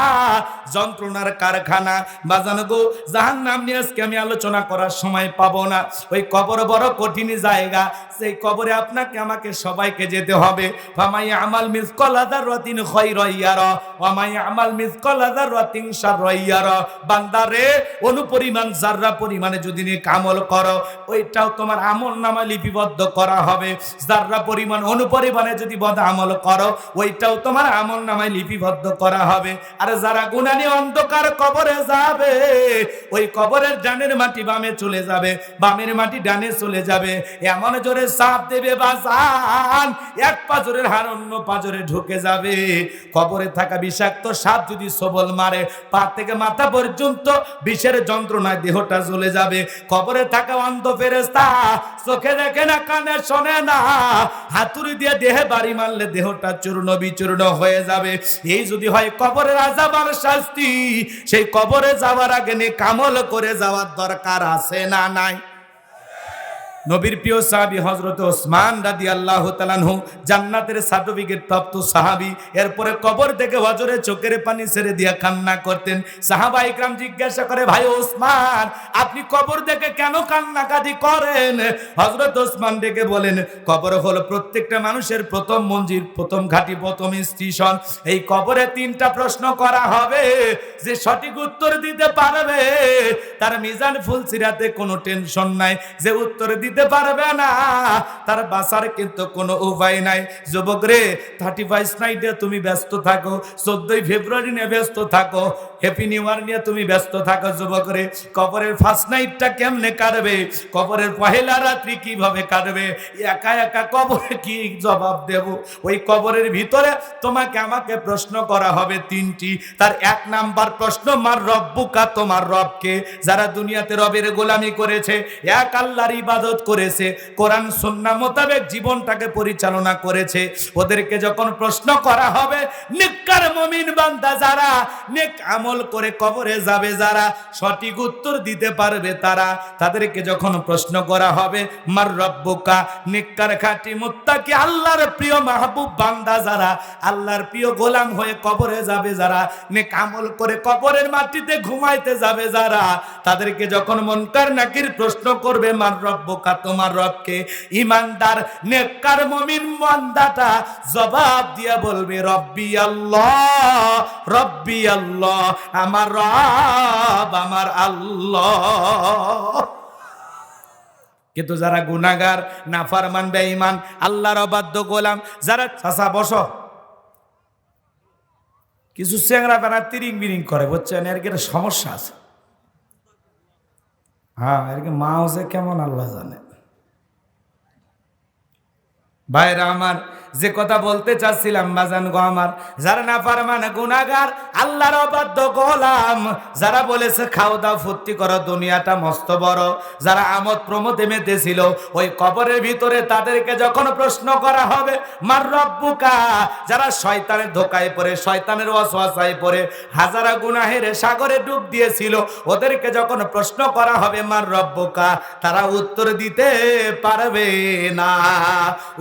যন্ত্রণার কারখানা। বাজান গো, জাহান্নাম নিয়ে আজকে আমি আলোচনা করার সময় পাবো না। ওই কবর বড় কঠিন জায়গা। সেই কবরে আপনাকে আমাকে সবাইকে যেতে হবে। ফামাই আমাল মিসকাল যাররাতিন খায়রান ইয়ারা ওয়া মাই আমাল মিসকাল যাররাতিন শাররান ইয়ারা। বান্দারে, অনুপরিমাণ জাররা পরিমাণে যদি নেক আমল করো, ওইটাও তোমার আমলনামা লিপিবদ্ধ করা হবে। জাররা পরিমাণ অনুপরিমাণে যদি বদ আমল করো, ওইটাও তোমার আমলনামায় লিপিবদ্ধ করা হবে। আর যারা গুনাহ নিয়ে অন্ধকার কবরে যাবে, ওই কবরের ডানের মাটি বামে চলে যাবে, বামের মাটি ডানে চলে যাবে। এমন জোরে চাপ দেবে বাজান, এক পাজরের হাড় অন্য পাজরে ঢুকে যাবে। কবরে থাকা বিষাক্ত সাপ যদি সবল মারে, পা থেকে মাথা পর্যন্ত বিষের যন্ত্রণায় দেহটা জ্বলে যাবে। কবরে থাকা অন্ধ ফেরেশতা চোখে দেখে না, কানে শোনে না, হাতুড়ি দিয়ে দেহে বাড়ি মারলে দেহটা চূর্ণ বিচূর্ণ হয়ে যাবে। এই যদি হয় কবরের আযাব আর শাস্তি, সেই কবরে যাওয়ার আগে নেক আমল করে যাওয়ার দরকার আছে না নাই? নবীর প্রিয় সাহাবী হযরত ওসমান রাদিয়াল্লাহু তাআলা আনহু, জান্নাতের সার্টিফিকেট প্রাপ্ত সাহাবী। এরপরে কবর থেকে হযরে চোখের পানি ছেড়ে দিয়া কান্না করতেন। সাহাবা ইকরাম জিজ্ঞাসা করে, ভাই ওসমান, আপনি কবর দেখে কেন কান্নাকাটি করেন? হযরত ওসমান ডেকে বলেন, কবর হলো প্রত্যেকটা মানুষের প্রথম মঞ্জিল, প্রথম ঘাঁটি, প্রথম স্টেশন। এই কবরে 3টা প্রশ্ন করা হবে। যে সঠিক উত্তর দিতে পারবে, তার মিজান ফুলসিরাতে কোনো টেনশন নাই। যে উত্তর দিতে পারবে না, তার বাঁচার কিন্তু কোনো উপায় নাই। যুবক রে, 35 নাইটে তুমি ব্যস্ত থাকো, 14 ফেব্রুয়ারি নিয়ে ব্যস্ত থাকো। হ্যাপি নিউ ইয়ার নিয়ে তুমি ব্যস্ত থাকো যুবকরে। কবরের ফার্স্ট নাইটটা কেমনে কাটবে, কবরের পহেলা রাত্রি কিভাবে কাটবে, একা একা কবরে কি জবাব দেব? ওই কবরের ভিতরে তোমাকে আমাকে প্রশ্ন করা হবে তিনটি। তার এক নাম্বার প্রশ্ন, মার রব্বুকা, তোমার রবকে। যারা দুনিয়াতে রবের গোলামি করেছে, এক আল্লাহর ইবাদত করেছে, কোরআন সুন্নাহ মোতাবেক জীবনটাকে পরিচালনা করেছে, ওদেরকে যখন প্রশ্ন করা হবে, নেককার মুমিন বান্দা যারা নেক আমল করে কবরে যাবে, যারা সঠিক উত্তর দিতে পারবে তারা, তাদেরকে যখন প্রশ্ন করা হবে মার রব্বুকা, নেককার খাঁটি মুত্তাকি আল্লাহর প্রিয় মাহবুব বান্দা যারা, আল্লাহর প্রিয় গোলাম হয়ে কবরে যাবে যারা, নেক আমল করে কবরের মাটিতে ঘুমাইতে যাবে যারা, তাদেরকে যখন মুনকার নাকির প্রশ্ন করবে মার রব্বুকা, তোমার রবকে, ইমানদার নেককার মুমিন বান্দাটা জবাব দিয়ে বলবে রব্বি আল্লাহ, রব্বি আল্লাহ, আমার রব আমার আল্লাহ। কিন্তু যারা গুনাহগার, নাফরমান, বেঈমান, আল্লাহর অবাধ্য গোলাম যারা, চাচা বসো, কিছু চেংরা বেড়া তিরিং বিরিং করে, বুঝছেন, এর কি একটা সমস্যা আছে। হ্যাঁ, এর কি মা হচ্ছে কেমন আল্লাহ জানে। ভাইরা আমার, যে কথা বলতে চাচ্ছিলাম বাজান গো আমার, যারা নাফরমান গুনাহগার আল্লাহর অবাধ্য গোলাম, যারা বলেছে খাও দাও ফুর্তি করো দুনিয়াটা মস্ত বড়, যারা আমোদ প্রমোদে মেতেছিল, ওই কবরের ভিতরে তাদেরকে যখন প্রশ্ন করা হবে মার রব্বুকা, যারা শয়তানের ধোকায় পড়ে, শয়তানের ওয়াসওয়াসায় পড়ে হাজারা গুনাহের সাগরে ডুব দিয়েছিল, ওদেরকে যখন প্রশ্ন করা হবে মার রব্বুকা, তারা উত্তর দিতে পারবে না।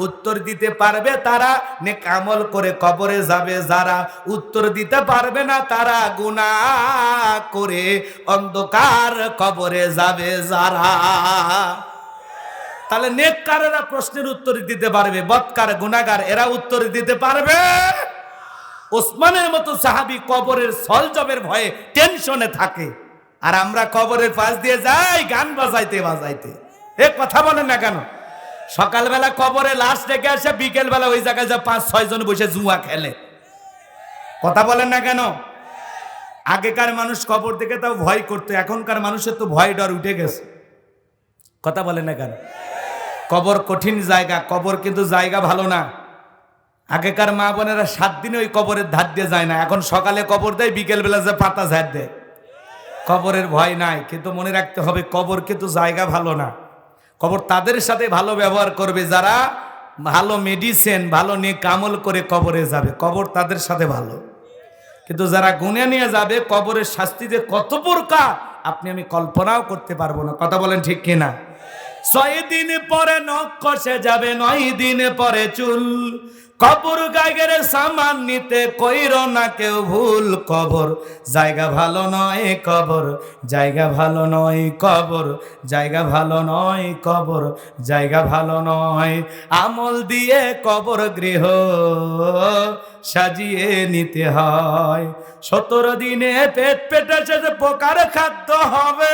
উত্তর দিতে পারবে তারা নেক আমল করে কবরে যাবে যারা, উত্তর দিতে পারবে না তারা গুনাহ করে অন্ধকার কবরে যাবে যারা। তাহলে নেককারেরা প্রশ্নের উত্তর দিতে পারবে, বদকার গুনাহগার এরা উত্তর দিতে পারবে। ওসমানের মতো সাহাবী কবরের সলজবের ভয়ে টেনশনে থাকে, আর আমরা কবরের পাশ দিয়ে যাই গান বাজাইতে বাজাইতে। এ কথা বলেন না কেন? সকালবেলা কবরে লাশ রেখে আসে, বিকেল বেলা ওই জায়গায় যা 5-6 জন বসে জুয়া খেলে। কথা বলেন না কেন? আগেকার মানুষ কবর দেখে তাও ভয় করতো, এখনকার মানুষের তো ভয় ডর উঠে গেছে। কথা বলেন না কেন? কবর কঠিন জায়গা, কবর কিন্তু জায়গা ভালো না। আগেকার মা বোনেরা 7 দিনে ওই কবরের ধার দিয়ে যায় না, এখন সকালে কবর দেয়, বিকেল বেলা যে পাতা ঝাড় দেয়। কবরের ভয় নাই, কিন্তু মনে রাখতে হবে কবর কিন্তু জায়গা ভালো না। কবর তাদের সাথে ভালো ব্যবহার করবে যারা ভালো মেডিসিন, ভালো নেক আমল করে কবরে যাবে, কবর তাদের সাথে ভালো। কিন্তু যারা গুনাহ নিয়ে যাবে, কবরের শাস্তি যে কত প্রকার আপনি আমি কল্পনাও করতে পারবো না। কথা বলেন ঠিক কিনা? 6 দিন পরে নখ কষে যাবে, 9 দিন পরে চুল, কবর গায়ের সামান নিতে কইরো না কেউ ভুল। কবর জায়গা ভালো নয়, কবর জায়গা ভালো নয়, কবর জায়গা ভালো নয়, কবর জায়গা ভালো নয়। আমল দিয়ে কবর গৃহ সাজিয়ে নিতে হয়। 17 দিনে পেট পেটেছে যে পোকার খাদ্য হবে,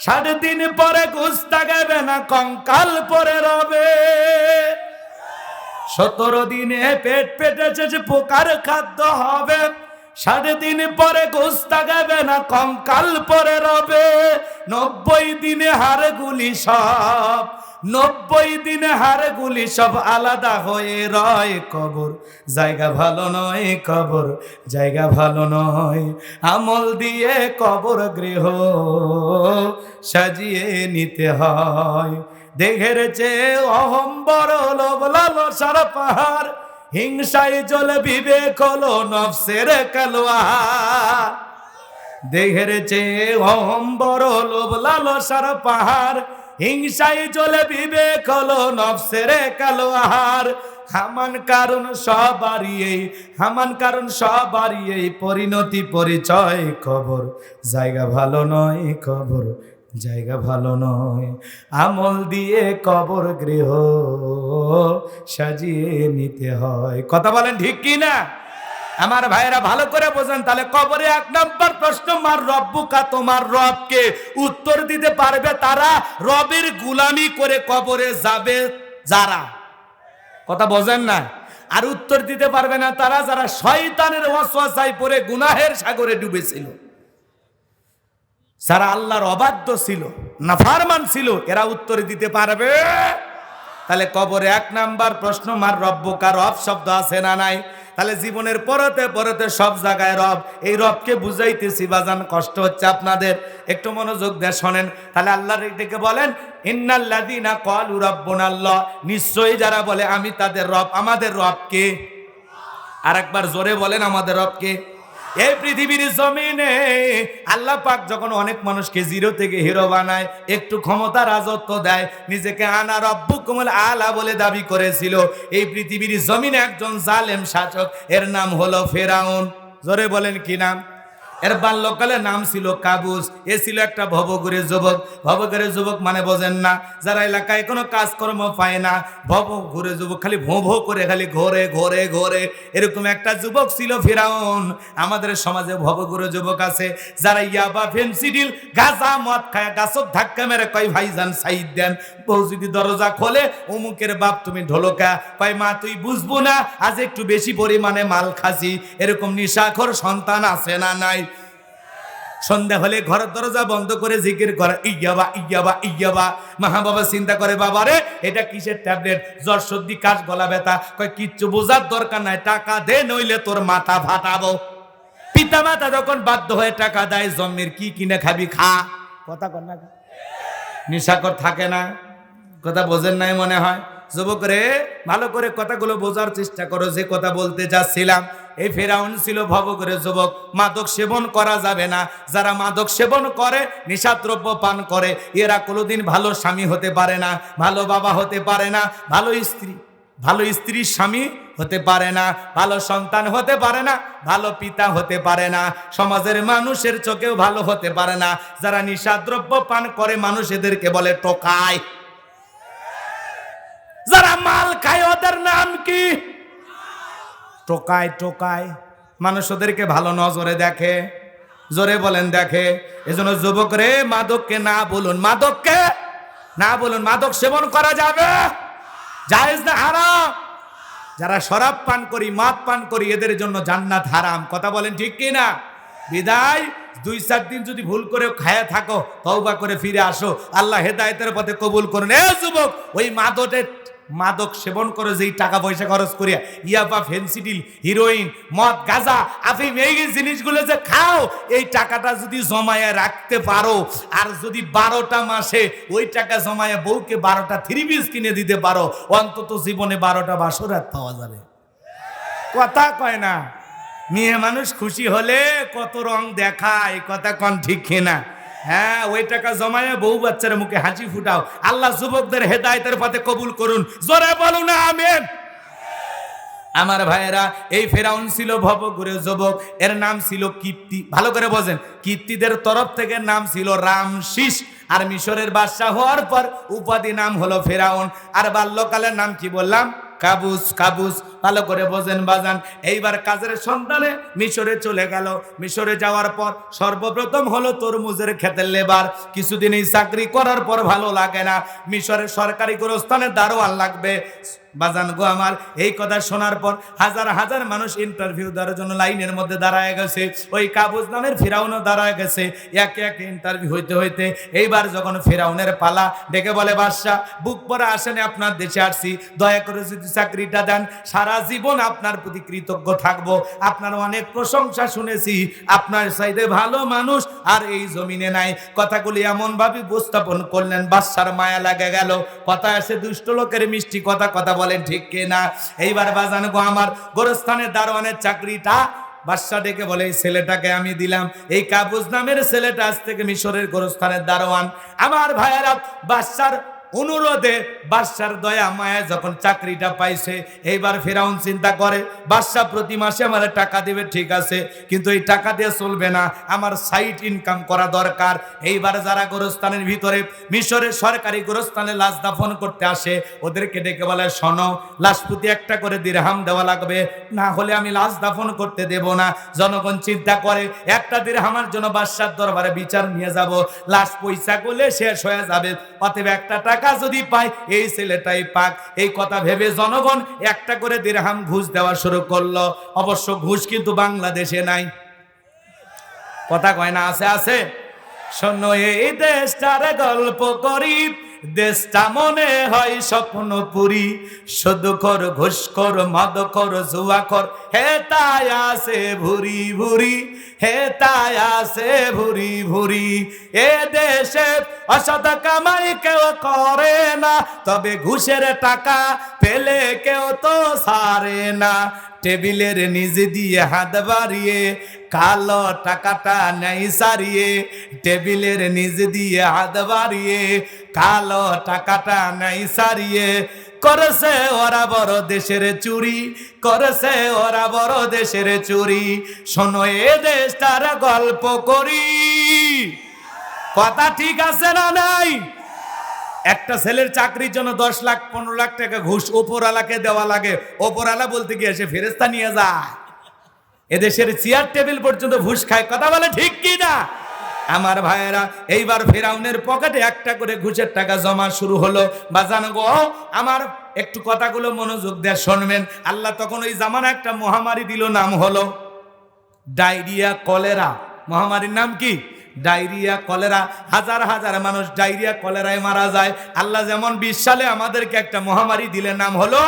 60 দিন পরে ঘুষ তাকাবে না, কঙ্কাল পরে রবে। 17 দিনে পেট পেটেছে যে পোকার খাদ্য হবে, 60 দিন পরে গোশ তাকাবে না, কঙ্কাল পরে রবে। 90 দিনে হাড়গুলি সব, 90 দিনে হাড়গুলি সব আলাদা হয়ে রয়। কবর জায়গা ভালো নয়, কবর জায়গা ভালো নয়। আমল দিয়ে কবর গৃহ সাজিয়ে নিতে হয়। দেহের চেয়ে অহম বড়, লোভ লালসার পাহাড়, হিংসায় জ্বলে বিবেক হলো নফসের কালোয়া। দেহের চেয়ে অহম বড়, লোভ লালসার পাহাড়, হিংসায় জ্বলে বিবেক হলো নফসের কালোয়ার। হামান কারণ সবারই এই, হামান কারণ সবারই এই পরিণতি পরিচয়। কবর জায়গা ভালো নয়, কবর জায়গা ভালো নয়। আমল দিয়ে কবর গৃহ সাজিয়ে নিতে হয়। কথা বলেন ঠিক কি না? আমার ভাইরা ভালো করে বোঝেন। তাহলে কবরে 1 নম্বর প্রশ্ন, মার রব্বুকা, তোমার রবকে। উত্তর দিতে পারবে তারা রবের গুলামি করে কবরে যাবে যারা। কথা বোঝেন না? আর উত্তর দিতে পারবে না তারা যারা শয়তানের ওয়াসওয়াসায় পড়ে গুনাহের সাগরে ডুবেছিল। যারা আল্লাহর অবাধ্য ছিল, নাফরমান ছিল, এরা উত্তর দিতে পারবে? তাহলে কবরে 1 নাম্বার প্রশ্ন, মার রব্বুকা, রব শব্দ আছে না নাই? তাহলে জীবনের পরতে পরতে সব জায়গায় রব, এই রবকে বুঝাইতেছি বাজান, কষ্ট হচ্ছে আপনাদের, একটু মনোযোগ দিয়ে শোনেন। তাহলে আল্লাহর ডেকে বলেন ইন্নাল্লাযীনা ক্বালু রাব্বুনাল্লাহ, নিশ্চয়ই যারা বলে আমি তাদের রব, আমাদের রব কে? আরেকবার জোরে বলেন, আমাদের রব কে? এই পৃথিবীর জমিনে আল্লাহ পাক যখন অনেক মানুষকে জিরো থেকে হিরো বানায়, একটু ক্ষমতা রাজত্ব দেয়, নিজেকে আনা রব্বুকুমুল আলা বলে দাবি করেছিল, এই পৃথিবীর জমিনে একজন জালেম শাসক, এর নাম হলো ফেরাউন। জোরে বলেন কি নাম? এর বাল্যকালে নাম ছিল কাবুস। এ ছিল একটা ভবঘুরে যুবক। ভবঘুরে যুবক মানে বোঝেন না? যারা এলাকায় কোনো কাজকর্ম পায় না, ভবঘুরে যুবক, খালি ভো ভো করে খালি ঘোরে ঘোরে ঘোরে, এরকম একটা যুবক ছিল ফিরাউন। আমাদের সমাজে ভবঘুরে যুবক আছে যারা ইয়াবা, ফেন্সিডিল, গাঁজা, মদ খায় গাছত ধাক্কা মেরে কয় ভাইজান সাইদ দেন। বউ যদি দরজা খোলে, অমুকের বাপ তুমি ঢোলকা, কয় মা তুই বুঝবো না, আজ একটু বেশি পরিমাণে মাল খাসি। এরকম নিশাখোর সন্তান আছে না নাই? সন্ধ্যা হলে ঘরের দরজা বন্ধ করে জিকির করে ইয়াবা ইয়াবা ইয়াবা। মা বাবা চিন্তা করে, বাবারে এটা কিসের ট্যাবলেট? জ্বর, সর্দি, কাশ, গলা ব্যথা। কয় কিচ্ছু বোঝার দরকার নাই, টাকা দে নইলে তোর মাথা ফাটাবো। পিতা মাতা যখন বাধ্য হয়ে টাকা দেয়, জন্মের কি কিনে খাবি খা। কথা কর না, নিশাকর থাকে না? কথা বোঝেন নাই মনে হয়। যুবক রে, ভালো করে কথাগুলো বোঝার চেষ্টা করো, যে কথা বলতে যাচ্ছিলাম। এই ফেরাউন ছিল ভবঘুরে যুবক। মাদক সেবন করা যাবে না। যারা মাদক সেবন করে, নিশাদ্রব্য পান করে, এরা কোনোদিন ভালো স্বামী হতে পারে না, ভালো বাবা হতে পারে না, ভালো স্ত্রীর স্বামী হতে পারে না, ভালো সন্তান হতে পারে না, ভালো পিতা হতে পারে না, সমাজের মানুষের চোখেও ভালো হতে পারে না। যারা নিশাদ্রব্য পান করে, মানুষ এদেরকে বলে টোকায়। যারা মাল খায়, ওদের নাম কি? টোকায়। টোকায়। মানুষ ওদেরকে ভালো নজরে দেখে। জোরে বলেন দেখে। এজন্য যুবক রে, মাদককে না বলুন, মাদককে না বলুন। মাদক সেবন করা যাবে, জায়েজ না হারাম? যারা শরাব পান করি, মদ পান করি, এদের জন্য জান্নাত হারাম। কথা বলেন ঠিক কি না? বিদায় 2-4 দিন যদি ভুল করে খায়া থাকো, তওবা করে ফিরে আসো, আল্লাহ হেদায়েতের পথে কবুল করুন। এ যুবক, ওই মাদক সেবন করে যেই টাকা পয়সা খরচ করিয়া ইয়াবা, ফেন্সিডিল, হিরোইন, মদ, গাঁজা, আফিম, এই জিনিসগুলো যে খাও, এই টাকাটা যদি জমায়ে রাখতে পারো, আর যদি 12টা মাসে ওই টাকা জমায়ে বউকে 12টা 3 পিস কিনে দিতে পারো, অন্তত জীবনে 12টা বাসরাত পাওয়া যাবে। কথা কয় না? মেয়ে মানুষ খুশি হলে কত রং দেখায়, কথা কন ঠিক কিনা? হ্যাঁ, ওই টাকা জমায়ে বউ বাচ্চার মুখে হাসি ফুটাও। আল্লাহ যুবকদের হেদায়েতের পথে কবুল করুন। জোরে বলুন না আমিন। আমার ভাইয়েরা, এই ফেরাউন ছিল ভবঘুরে যুবক। এর নাম ছিল কীর্তি। ভালো করে বোঝেন, কীর্তিদের তরফ থেকে নাম ছিল রামশিস। আর মিশরের বাদশা হওয়ার পর উপাধি নাম হলো ফেরাউন। আর বাল্যকালের নাম কি বললাম? কাবুস। কাবুস। ভালো করে বোঝেন বাজান। এইবার কাজের সন্ধানে মিশরে চলে গেল। মিশরে যাওয়ার পর সর্বপ্রথম হলো তরমুজের ক্ষেতের লেবার। কিছুদিন এই চাকরি করার পর ভালো লাগে না, মিশরের সরকারি গোরস্থানে দারোয়ান লাগবে। বাজান গো আমার, এই কথা শোনার পর হাজার হাজার মানুষ ইন্টারভিউ দেওয়ার জন্য লাইনের মধ্যে দাঁড়ায় গেছে। ওই কাবুস নামের ফেরাউনও দাঁড়ায় গেছে। একে একে ইন্টারভিউ হইতে হইতে এইবার যখন ফেরাউনের পালা, ডেকে বলে, বাদশাহ, বুক পরে আসেন, আপনার দেশে আসছি, দয়া করে যদি চাকরিটা দেন, সারা জীবন আপনার প্রতি কৃতজ্ঞ থাকবো। আপনার অনেক প্রশংসা শুনেছি, আপনার চাইতে ভালো মানুষ আর এই জমিনে নাই। কথাগুলি এমন ভাবে উপস্থাপন করলেন, বাদশার মায়া লাগে গেল। কথা আসে দুষ্ট লোকের মিষ্টি কথা, কথা বলেন ঠিক কিনা? এইবার বাজান গো আমার, গোরস্থানের দারোয়ানের চাকরিটা বাদশা ডেকে বলে, এই ছেলেটাকে আমি দিলাম। এই কাবুস নামের ছেলেটা আজ থেকে মিশরের গোরস্থানের দারোয়ান। আমার ভাইয়েরা, বাদশার অনুরোধে, বাদশার দয়া মায়া যখন চাকরিটা পাইছে, এইবার ফেরাউন চিন্তা করে, বাদশা প্রতি মাসে আমার টাকা দেবে, ঠিক আছে, কিন্তু এই টাকা দিয়ে চলবে না, আমার সাইড ইনকাম করা দরকার। এইবার যারা গোরস্থানের ভিতরে, মিশরের সরকারি গোরস্থানে লাশ দাফন করতে আসে, ওদেরকে ডেকে বলে, শোনো, লাশ প্রতি একটা করে দিরহাম দেওয়া লাগবে, না হলে আমি লাশ দাফন করতে দেব না। জনগণ চিন্তা করে, একটা দিরহামের জন্য বাদশার দরবারে বিচার নিয়ে যাব, লাশ পয়সা করলে শেষ হয়ে যাবে, অতএব একটা টাকা যদি পাই, এই ছেলেটাই পাক। এই কথা ভেবে জনগণ একটা করে দিরহাম ঘুষ দেওয়া শুরু করলো। অবশ্য ঘুষ কিন্তু বাংলাদেশে নাই। কথা কয় না? আছে আছে। শোনো এই দেশটার গল্প করি, দেশটা মনে হয় স্বপ্নপুরী, সুদখোর ঘুষখোর মদখোর জুয়াখোর হে তাই আছে ভুরি ভুরি, হে তাই আছে ভুরি ভুরি। এ দেশে অসৎ কামাই কেউ করে না, তবে ঘুষের টাকা পেলে কেউ তো ছাড়ে না। টেবিলের নিচে দিয়ে হাত বাড়িয়ে কালো টাকাটা নেই সারিয়ে, টেবিলের নিচে দিয়ে হাত বাড়িয়ে কালো টাকাটা নেই সারিয়ে। করেছে ওরা বড় দেশের চুরি, করেছে ওরা বড় দেশের চুরি। শোনো এ দেশটার গল্প করি, কথা ঠিক আছে না নাই? একটা ছেলের চাকরির জন্য 10 লাখ 15 লাখ টাকা ঘুষ ওপরওয়ালাকে দেওয়া লাগে। ওপরওয়ালা বলতে গিয়ে সে ফেরেশতা নিয়ে যায়। এদেশের চেয়ার টেবিল পর্যন্ত ঘুষ খায়, কথা বলে ঠিক কি না? আমার ভাইয়েরা, এইবার ফেরাউনের পকেটে একটা করে ঘুষের টাকা জমা শুরু হলো। বাজান গো, আমার একটু কথাগুলো মনোযোগ দিয়ে শুনবেন। আল্লাহ তখন ওই জামানা একটা মহামারী দিল, নাম হলো ডায়রিয়া কলেরা। মহামারীর নাম কি? Diarrhoea cholera. হাজার হাজার মানুষ ডায়রিয়া কলেরায় মারা যায়। আল্লাহ যেমন 20 সালে আমাদেরকে একটা মহামারী দিলেন, নাম হলো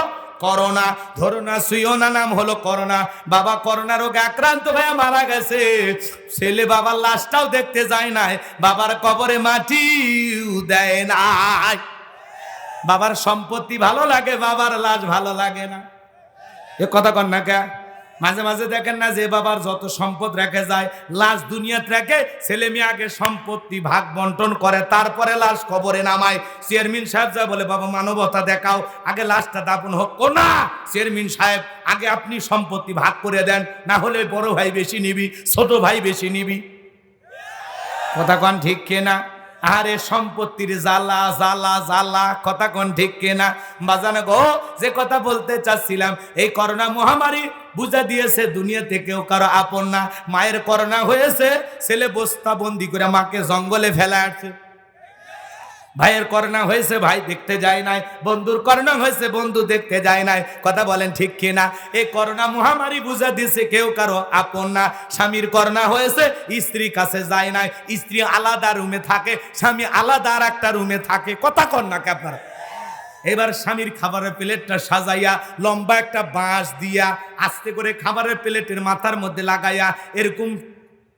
করোনা। ধরো না শুইও না, নাম হলো করোনা। বাবা করোনা রোগে আক্রান্ত হয়ে মারা গেছে। ছেলে বাবার লাশটাও দেখতে যায় নাই, বাবার কবরে মাটিও দেয় নাই। বাবার সম্পত্তি ভালো লাগে, বাবার লাশ ভালো লাগে না। এ কথা কন না কে? মাঝে মাঝে দেখেন না যে বাবার যত সম্পদ রেখে যায়, লাশ দুনিয়াতে রেখে ছেলে মেয়ে আগে সম্পত্তি ভাগ বন্টন করে, তারপরে লাশ কবরে নামায়। চেয়ারম্যান সাহেব যা বলে, বাবা মানবতা দেখাও, আগে লাশটা দাফন হোক। ও না, চেয়ারম্যান সাহেব আগে আপনি সম্পত্তি ভাগ করে দেন, না হলে বড় ভাই বেশি নিবি, ছোট ভাই বেশি নিবি। কথা কন ঠিক কিনা? আরে সম্পত্তির জ্বালা জ্বালা জ্বালা, কথা কোন ঠিক কিনা? বাজানো গো, যে কথা বলতে চাচ্ছিলাম, এই করোনা মহামারী বুঝা দিয়েছে দুনিয়াতে কেউ কারো আপন না। মায়ের করোনা হয়েছে, ছেলে বস্তা বন্দি করে মাকে জঙ্গলে ফেলে আসছে। ভাইয়ের করোনা হয়েছে, ভাই দেখতে যায় নাই। বন্ধুর করোনা হয়েছে, বন্ধু দেখতে যায় নাই। কথা বলেন ঠিক কিনা? এই করোনা মহামারী বুঝা দিয়েছে কেউ কারো আপন না। স্বামীর করোনা হয়েছে, স্ত্রীর কাছে যায় নাই। স্ত্রী আলাদা রুমে থাকে, স্বামী আলাদা আর একটা রুমে থাকে। কথা কন না কে আপনারা? এবার স্বামীর খাবারের প্লেটটা সাজাইয়া লম্বা একটা বাঁশ দিয়া আস্তে করে খাবারের প্লেটের মাথার মধ্যে লাগাইয়া এরকম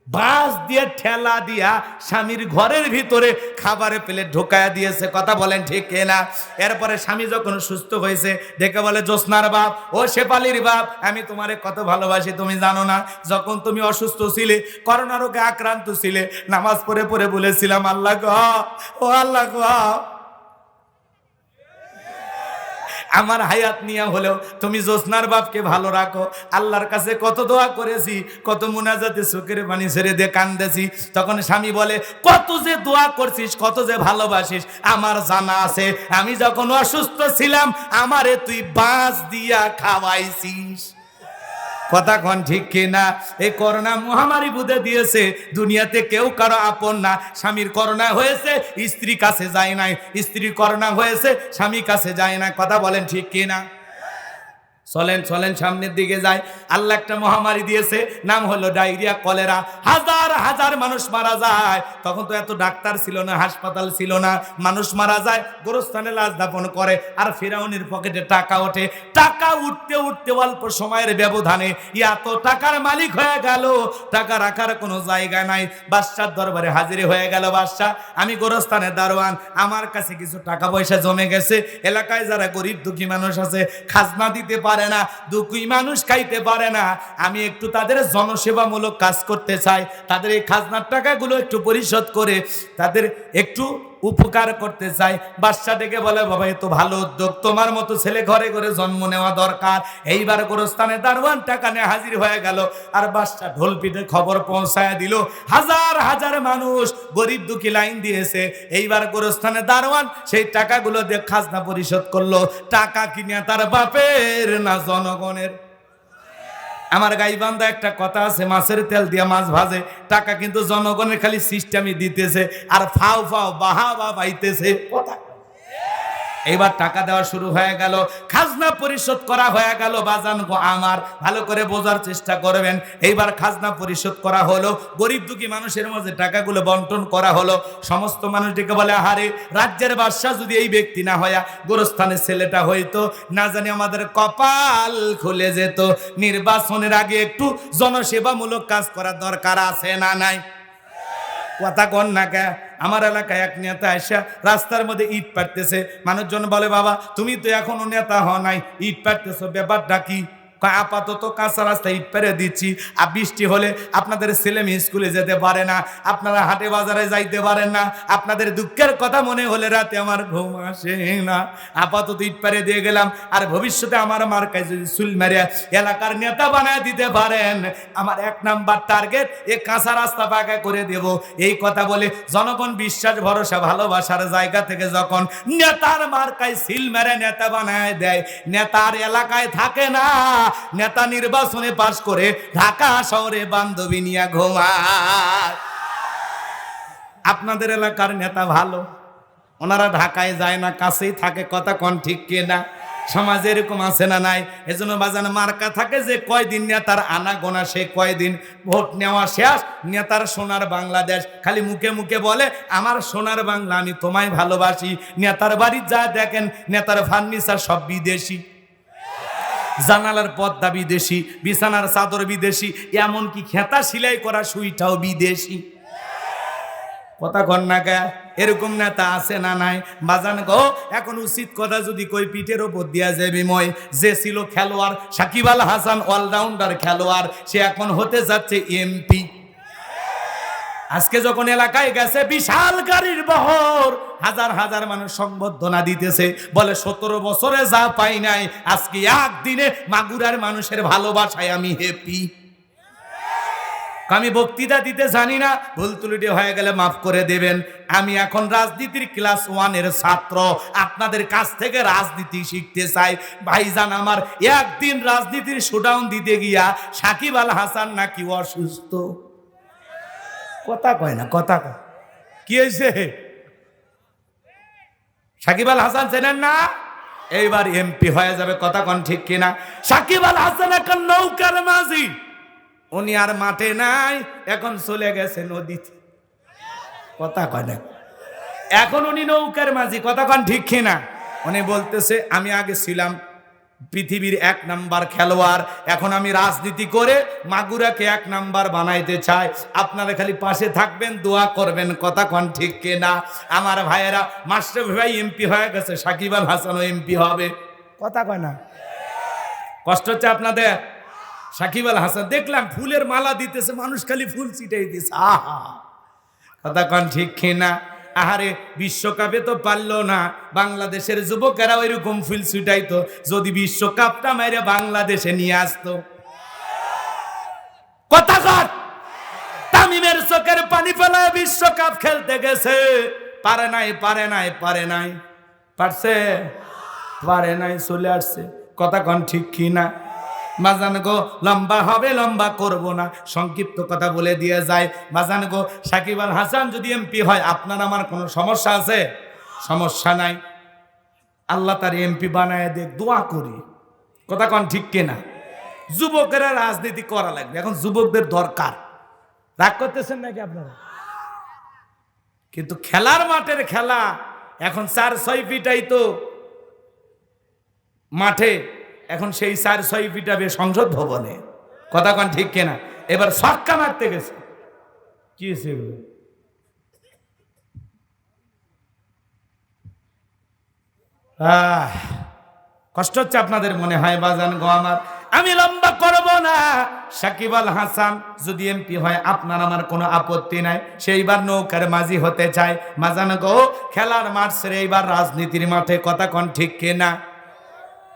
বাঁশ দিয়ে ঠেলা দিয়া স্বামীর ঘরের ভিতরে খাবারের প্লেট ঢোকায়া দিয়েছে। কথা বলেন ঠিক না? এরপরে স্বামী যখন সুস্থ হয়েছে দেখে বলে, জ্যোৎস্নার বাপ, ও শেফালির বাপ, আমি তোমারে কত ভালোবাসি তুমি জানো না? যখন তুমি অসুস্থ ছিলে, করোনা রোগে আক্রান্ত ছিলে, নামাজ পড়ে পড়ে বলেছিলাম, আল্লাহ গো, ও আল্লাহ গো, আমার হায়াত নিয়া হলেও তুমি জ্যোৎস্নার বাপকে ভালো রাখো। আল্লাহর কাছে কত দোয়া করেছি, কত মুনাজাতে চোখের পানি ছেড়ে দিয়ে কান্দেছি। তখন স্বামী বলে, কত যে দোয়া করছিস, কত যে ভালোবাসিস আমার জানা আছে। আমি যখন অসুস্থ ছিলাম আমারে তুই বাঁশ দিয়া খাওয়াইছিস। কথা কন ঠিক কিনা? এই করোনা মহামারী বুঝে দিয়েছে দুনিয়াতে কেউ কারো আপন না। স্বামীর করোনা হয়েছে, স্ত্রী কাছে যায় নাই। স্ত্রীর করোনা হয়েছে, স্বামী কাছে যায় না। কথা বলেন ঠিক কিনা? চলেন চলেন সামনের দিকে যায়। আল্লাহ একটা মহামারী দিয়েছে, নাম হলো ডায়রিয়া কলেরা। হাজার হাজার মানুষ মারা যায়। তখন তো এত ডাক্তার ছিল না, হাসপাতাল ছিল না। মানুষ মারা যায়, গোরস্থানে লাশ দাফন করে, আর ফিরাউনের পকেটে টাকা ওঠে। টাকা উঠতে উঠতে অল্প সময়ের ব্যবধানে এত টাকার মালিক হয়ে গেল, টাকা রাখার কোনো জায়গা নাই। বাদশার দরবারে হাজির হয়ে গেল, বাদশা, আমি গোরস্থানের দারোয়ান, আমার কাছে কিছু টাকা পয়সা জমে গেছে। এলাকায় যারা গরিব দুঃখী মানুষ আছে, খাজনা দিতে পারে না, দুঃখী মানুষ খাইতে পারে না, আমি একটু তাদের জনসেবামূলক কাজ করতে চাই। তাদের এই খাজনার টাকাগুলো একটু পরিশোধ করে তাদের একটু উপকার করতে চাই। বাদশা ডেকে বলে, বাবা এ তো ভালো উদ্যোগ, তোমার মতো ছেলে ঘরে ঘরে জন্ম নেওয়া দরকার। এইবার গোরস্থানে দারোয়ান টাকা নিয়ে হাজির হয়ে গেল, আর বাদশা ঢোল পিটে খবর পৌঁছায় দিল। হাজার হাজার মানুষ গরিব দুঃখী লাইন দিয়েছে। এইবার গোরস্থানে দারোয়ান সেই টাকাগুলো দিয়ে খাজনা পরিশোধ করলো। টাকা কিনে তার বাপের না জনগণের। আমার গাইবান্ধা একটা কথা আছে, মাছের তেল দিয়ে মাছ ভাজে। টাকা কিন্তু জনগণের খালি সিস্টেমই দিতেছে, আর ফাও ফাও বাহা বা পাইতেছে। এইবার টাকা দেওয়া শুরু হয়ে গেল, খাজনা পরিশোধ করা হয়ে গেল। বাজান গো আমার, ভালো করে বোঝার চেষ্টা করবেন। এইবার খাজনা পরিশোধ করা হলো, গরিব দুঃখী মানুষের মধ্যে টাকাগুলো বন্টন করা হলো। সমস্ত মানুষ ডেকে বলে, আহারে রাজ্যের বাদশা যদি এই ব্যক্তি না হইয়া গোরস্থানের ছেলেটা হইতো, না জানি আমাদের কপাল খুলে যেত। নির্বাচনের আগে একটু জনসেবামূলক কাজ করার দরকার আছে না নাই? কথা কন না কে? আমার এলাকায় এক নেতা এসে রাস্তার মধ্যে ইট পাড়তেছে। মানুষজন বলে, বাবা তুমি তো এখনো নেতা হও নাই, ইট পাড়তেছো, ব্যাপারটা কি? আপাতত কাঁচা রাস্তায় ইট পেরে দিচ্ছি, আর বৃষ্টি হলে আপনাদের ছেলে মেয়ে স্কুলে যেতে পারে না, আপনারা হাটে বাজারে যাইতে পারেন না, আপনাদের দুঃখের কথা মনে হলে রাতে আমার ঘুম আসে না। আপাতত ইট পেরে দিয়ে গেলাম, আর ভবিষ্যতে আমার মার্কায় যদি চুল মেরে এলাকার নেতা বানায় দিতে পারেন, আমার 1 নাম্বার টার্গেট এ কাঁচা রাস্তা পাকা করে দেব। এই কথা বলে জনগণ বিশ্বাস ভরসা ভালোবাসার জায়গা থেকে যখন নেতার মার্কায় সিল মেরে নেতা বানায় দেয়, নেতার এলাকায় থাকে না, নেতা নির্বাচনে পাশ করে ঢাকা শহরে বান্ধবী নিয়ে ঘুমায়। আপনাদের এলাকার নেতা ভালো, ওনারা ঢাকায় যায় না, কাছেই থাকে। কথা কোন ঠিক কিনা? সমাজে এরকম আছে না নাই? এজন্য বাজান মার্কা থাকে যে কয়দিন নেতার আনা গোনা, সে কয়দিন ভোট নেওয়া শেষ, নেতার সোনার বাংলাদেশ। খালি মুখে মুখে বলে আমার সোনার বাংলা, আমি তোমায় ভালোবাসি। নেতার বাড়ি যা দেখেন, নেতার ফার্নিচার সব বিদেশি, জানালার পর্দা বিদেশি, বিছানার চাদর বিদেশি, এমনকি খেতা সেলাই করা সুইটাও বিদেশি। কথা কন না কে? এরকম নেতা আছে না নাই? বাজান গো, এখন উচিত কথা যদি কই পিঠের ওপর দিয়া যাবে মই। যে ছিল খেলোয়াড় সাকিব আল হাসান, অলরাউন্ডার খেলোয়াড়, সে এখন হতে যাচ্ছে এমপি। আজকে যখন এলাকায় গেছে বিশাল গাড়ির বহর, হাজার হাজার মানুষ সংবর্ধনা দিতেছে, বলে 17 বছরে যা পাই নাই, আজকে একদিনে মাগুরার মানুষের ভালোবাসায় আমি হ্যাপি। আমি বক্তৃতা দিতে জানি না, ভুল ত্রুটি হয়ে গেলে মাফ করে দেবেন। আমি এখন রাজনীতির ক্লাস 1 ছাত্র, আপনাদের কাছ থেকে রাজনীতি শিখতে চাই। ভাইজান আমার, একদিন রাজনীতির শোডাউন দিতে গিয়া সাকিব আল হাসান নাকি অসুস্থ। কথা কয় না, কথা কয়। কি হয়েছে? সাকিব আল হাসান চেনেন না? এইবার এমপি হয়ে যাবে। কথা কন ঠিক কিনা? সাকিব আল হাসান এখন নৌকার মাঝি, উনি আর মাঠে নাই, এখন চলে গেছে নদীতে। কথা কয় না, এখন উনি নৌকার মাঝি। কথা কন ঠিক কিনা? উনি বলতেছে আমি আগে ছিলাম পৃথিবীর 1 নাম্বার খেলোয়াড়, এখন আমি রাজনীতি করে মাগুরাকে 1 নাম্বার বানাইতে চাই। আপনারা খালি পাশে থাকবেন, দোয়া করবেন। কথা কন ঠিক কিনা? আমার ভাইয়েরা, মাশরাফি ভাই এমপি হয়ে গেছে, সাকিব আল হাসানও এমপি হবে। কথা কয় না? কষ্ট হচ্ছে আপনাদের? সাকিব আল হাসান দেখলাম ফুলের মালা দিতেছে, মানুষ খালি ফুল ছিটাই দিতেছে। আহা, কথা কন ঠিক কিনা? আহারে, বিশ্বকাপে তো পারলো না, বাংলাদেশের যুবকেরা ওইরকম ফুল ছিটাইতো যদি বিশ্বকাপটা মেরে বাংলাদেশে নিয়ে আসতো। কথা কন। তামিমের চোখের পানি ফেলায় বিশ্বকাপ খেলতে গেছে, পারে নাই, পারে নাই, পারে নাই, পারছে? পারে নাই, চলে আসছে। কথা কন ঠিক কিনা? বাজান গো, লম্বা হবে, লম্বা করব না, সংক্ষিপ্ত কথা বলে দিয়ে যায়। বাজান গো, সাকিব আল হাসান যদি এমপি হয়, আপনার আমার কোনো সমস্যা আছে? সমস্যা নাই। আল্লাহ তার এমপি বানায় দেখ, দোয়া করি। কথা কন ঠিক কিনা? যুবকেরা রাজনীতি করা লাগবে, এখন যুবকদের দরকার। রাগ করতেছেন নাকি আপনারা? কিন্তু খেলার মাঠের খেলা এখন 4-6 ফিটাই তো মাঠে, এখন সেই 4-6 ফিট হবে সংসদ ভবনে। কথা কন ঠিক কিনা? এবার ছক্কা মারতে গেছে। কি হয়েছে? কষ্ট হচ্ছে আপনাদের মনে হয়? বাজান গো আমার, আমি লম্বা করব না। সাকিব আল হাসান যদি এমপি হয়, আপনার আমার কোনো আপত্তি নাই। সেইবার নৌকার মাঝি হতে চায়। বাজান গো, খেলার মাঠ ছেড়ে এইবার রাজনীতির মাঠে। কথা কন ঠিক কিনা?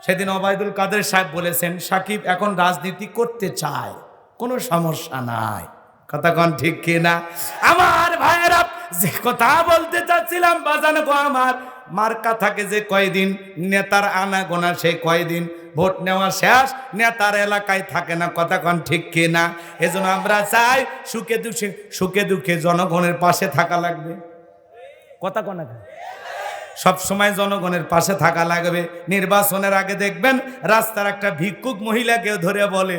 সেদিন ওবায়দুল কাদের সাহেব বলেছেন সাকিব এখন রাজনীতি করতে চায়, কোনো সমস্যা নাই। কথা কন ঠিক কিনা? আমার ভাইয়েরা, যে কথা বলতে চাচ্ছিলাম, বাজান গো আমার, মার্কা থাকে যে কয়দিন, নেতার আনা গোনা সে কয়দিন, ভোট নেওয়া শেষ, নেতার এলাকায় থাকে না। কথা কন ঠিক কিনা? এজন্য আমরা চাই সুখে দুঃখে, সুখে দুঃখে জনগণের পাশে থাকা লাগবে। কথা কন না? সব সময় জনগণের পাশে থাকা লাগবে। নির্বাচনের আগে দেখবেন রাস্তার একটা ভিক্ষুক মহিলাকে ধরে বলে,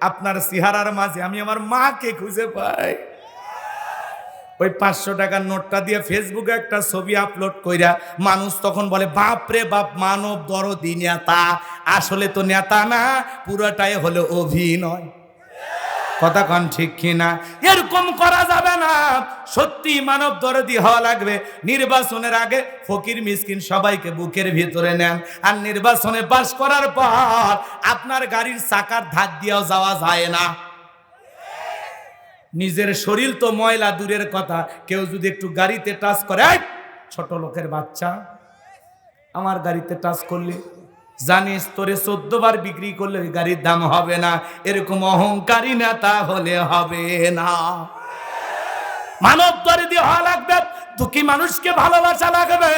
আপনার চেহারার মাঝে আমি আমার মাকে খুঁজে পাই। ওই 500 টাকার নোটটা দিয়ে ফেসবুকে একটা ছবি আপলোড কইরা মানুষ তখন বলে, বাপ রে বাপ, মানব দরদি নেতা। আসলে তো নেতা না, পুরোটাই হলো অভিনয়। কথা কন ঠিক কিনা? এরকম করা যাবে না। সত্যি মানব দরদি হওয়া লাগবে। নির্বাচনের আগে ফকির মিসকিন সবাইকে বুকের ভিতরে নেন, আর নির্বাচনে পাস করার পর আপনার গাড়ির চাকার ধার দিয়েও যাওয়া যায় না। নিজের শরীর তো ময়লা দূরের কথা, কেউ যদি একটু গাড়িতে টাচ করে, ছোট লোকের বাচ্চা আমার গাড়িতে টাচ করলে, জানিস তোরে 14 বার বিক্রি করলে ওই গাড়ির দাম হবে না। এরকম অহংকারী নেতা হলে হবে না। মানব দরদি হওয়া লাগবে। দুঃখী মানুষকে ভালোবাসা লাগবে।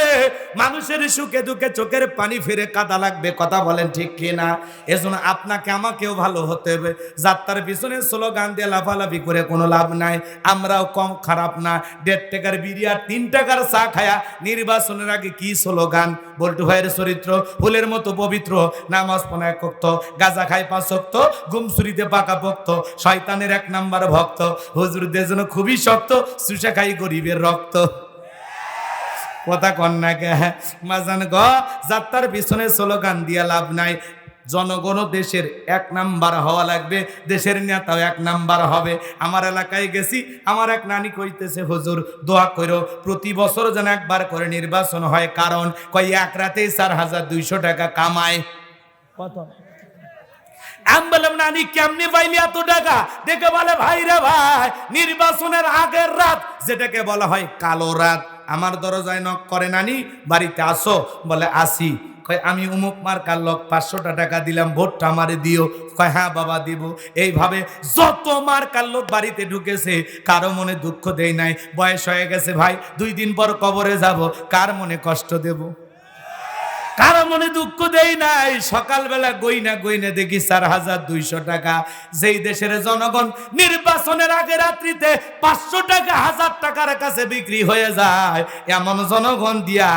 মানুষের সুখে দুঃখে চোখের পানি ফিরে কাঁদা লাগবে। কথা বলেন ঠিক কিনা? এজন্য আপনাকে আমাকেও ভালো হতে হবে। যাত্রার পিছনে স্লোগান দিয়ে লাফালাফি করে কোনো লাভ নাই। আমরাও কম খারাপ না। 1.5 টাকার বিড়ি আর 3 টাকার চা খায়া নির্বাচনের আগে কি স্লোগান! বল্টু ভাইয়ের চরিত্র ফুলের মতো পবিত্র, নামাজ পড়ে 1 ওয়াক্ত, গাঁজা খায় 5 ওয়াক্ত, ঘুমসুরিতে পাকা ভক্ত, শয়তানের 1 নাম্বার ভক্ত, হুজুরদের জন্য খুবই শক্ত, সুশা খাই গরিবের রক্ত। কথা কন্যা কে মাজান গ, যাত্রার পিছনে স্লোগান দিয়ে লাভ নাই। জনগণ দেশের 1 নাম্বার হওয়া লাগবে, দেশের নেতাও 1 নাম্বার হবে। আমার এলাকায় গেছি, আমার এক নানি কইতেছে, হুজুর দোয়া করো প্রতি বছর যেন একবার করে নির্বাচন হয়। কারণ কই এক রাতেই 4200 টাকা কামায়। কত? আমি বললাম, নানি কেমনি পাইলি এত টাকা? দেখে বলে, ভাই রে ভাই, নির্বাচনের আগের রাত যেটাকে বলা হয় কালো রাত, আমার দরজায় নক করে, নানি বাড়িতে আসো? বলে আসি। কয় আমি উমুক মার্কার লোক, 500 টাকা দিলাম, ভোটটা আমারে দিও। কয় হ্যাঁ বাবা দিব। এইভাবে যত মার্কার লোক বাড়িতে ঢুকেছে, কারো মনে দুঃখ দেই নাই। বয়স হয়ে গেছে ভাই, 2 দিন পর কবরে যাব, কার মনে কষ্ট দেব? কারো মনে দুঃখ দেই নাই। সকালবেলা গইনা দেখি 4200 টাকা। যেই দেশের জনগণ নির্বাচনের আগে রাত্রিতে 500 টাকা 1000 টাকার কাছে বিক্রি হয়ে যায়, এমন জনগণ দিয়া